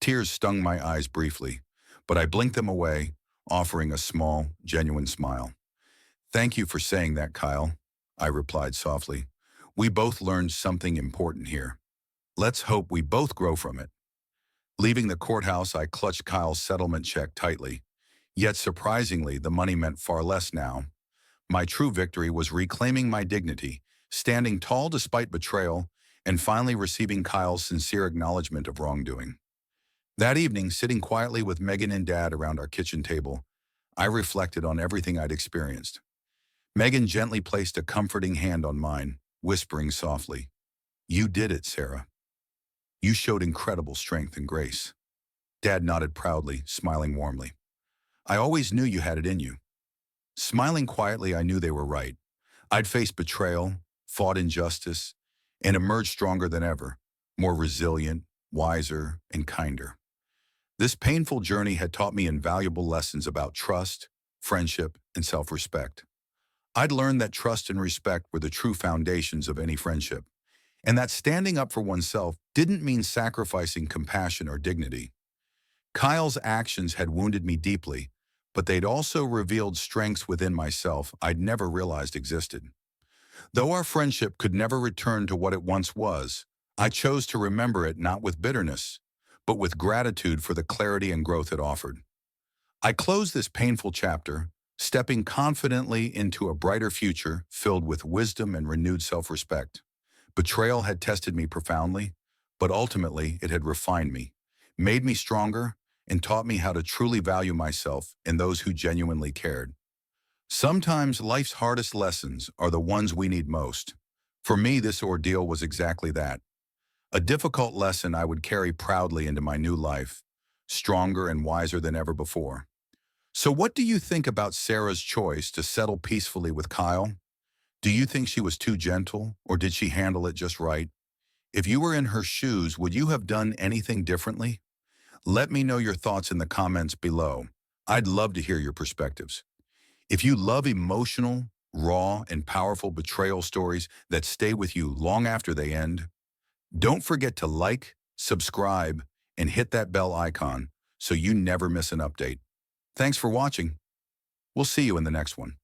Tears stung my eyes briefly, but I blinked them away, offering a small, genuine smile. "Thank you for saying that, Kyle," I replied softly. "We both learned something important here. Let's hope we both grow from it." Leaving the courthouse, I clutched Kyle's settlement check tightly. Yet surprisingly, the money meant far less now. My true victory was reclaiming my dignity, standing tall despite betrayal, and finally receiving Kyle's sincere acknowledgement of wrongdoing. That evening, sitting quietly with Megan and Dad around our kitchen table, I reflected on everything I'd experienced. Megan gently placed a comforting hand on mine, whispering softly, "You did it, Sarah. You showed incredible strength and grace." Dad nodded proudly, smiling warmly. "I always knew you had it in you." Smiling quietly, I knew they were right. I'd faced betrayal, fought injustice, and emerged stronger than ever, more resilient, wiser, and kinder. This painful journey had taught me invaluable lessons about trust, friendship, and self-respect. I'd learned that trust and respect were the true foundations of any friendship, and that standing up for oneself didn't mean sacrificing compassion or dignity. Kyle's actions had wounded me deeply, but they'd also revealed strengths within myself I'd never realized existed. Though our friendship could never return to what it once was, I chose to remember it not with bitterness, but with gratitude for the clarity and growth it offered. I close this painful chapter, stepping confidently into a brighter future filled with wisdom and renewed self-respect. Betrayal had tested me profoundly, but ultimately it had refined me, made me stronger, and taught me how to truly value myself and those who genuinely cared. Sometimes life's hardest lessons are the ones we need most. For me, this ordeal was exactly that. A difficult lesson I would carry proudly into my new life, stronger and wiser than ever before. So what do you think about Sarah's choice to settle peacefully with Kyle? Do you think she was too gentle, or did she handle it just right? If you were in her shoes, would you have done anything differently? Let me know your thoughts in the comments below. I'd love to hear your perspectives. If you love emotional, raw, and powerful betrayal stories that stay with you long after they end, don't forget to like, subscribe, and hit that bell icon so you never miss an update. Thanks for watching. We'll see you in the next one.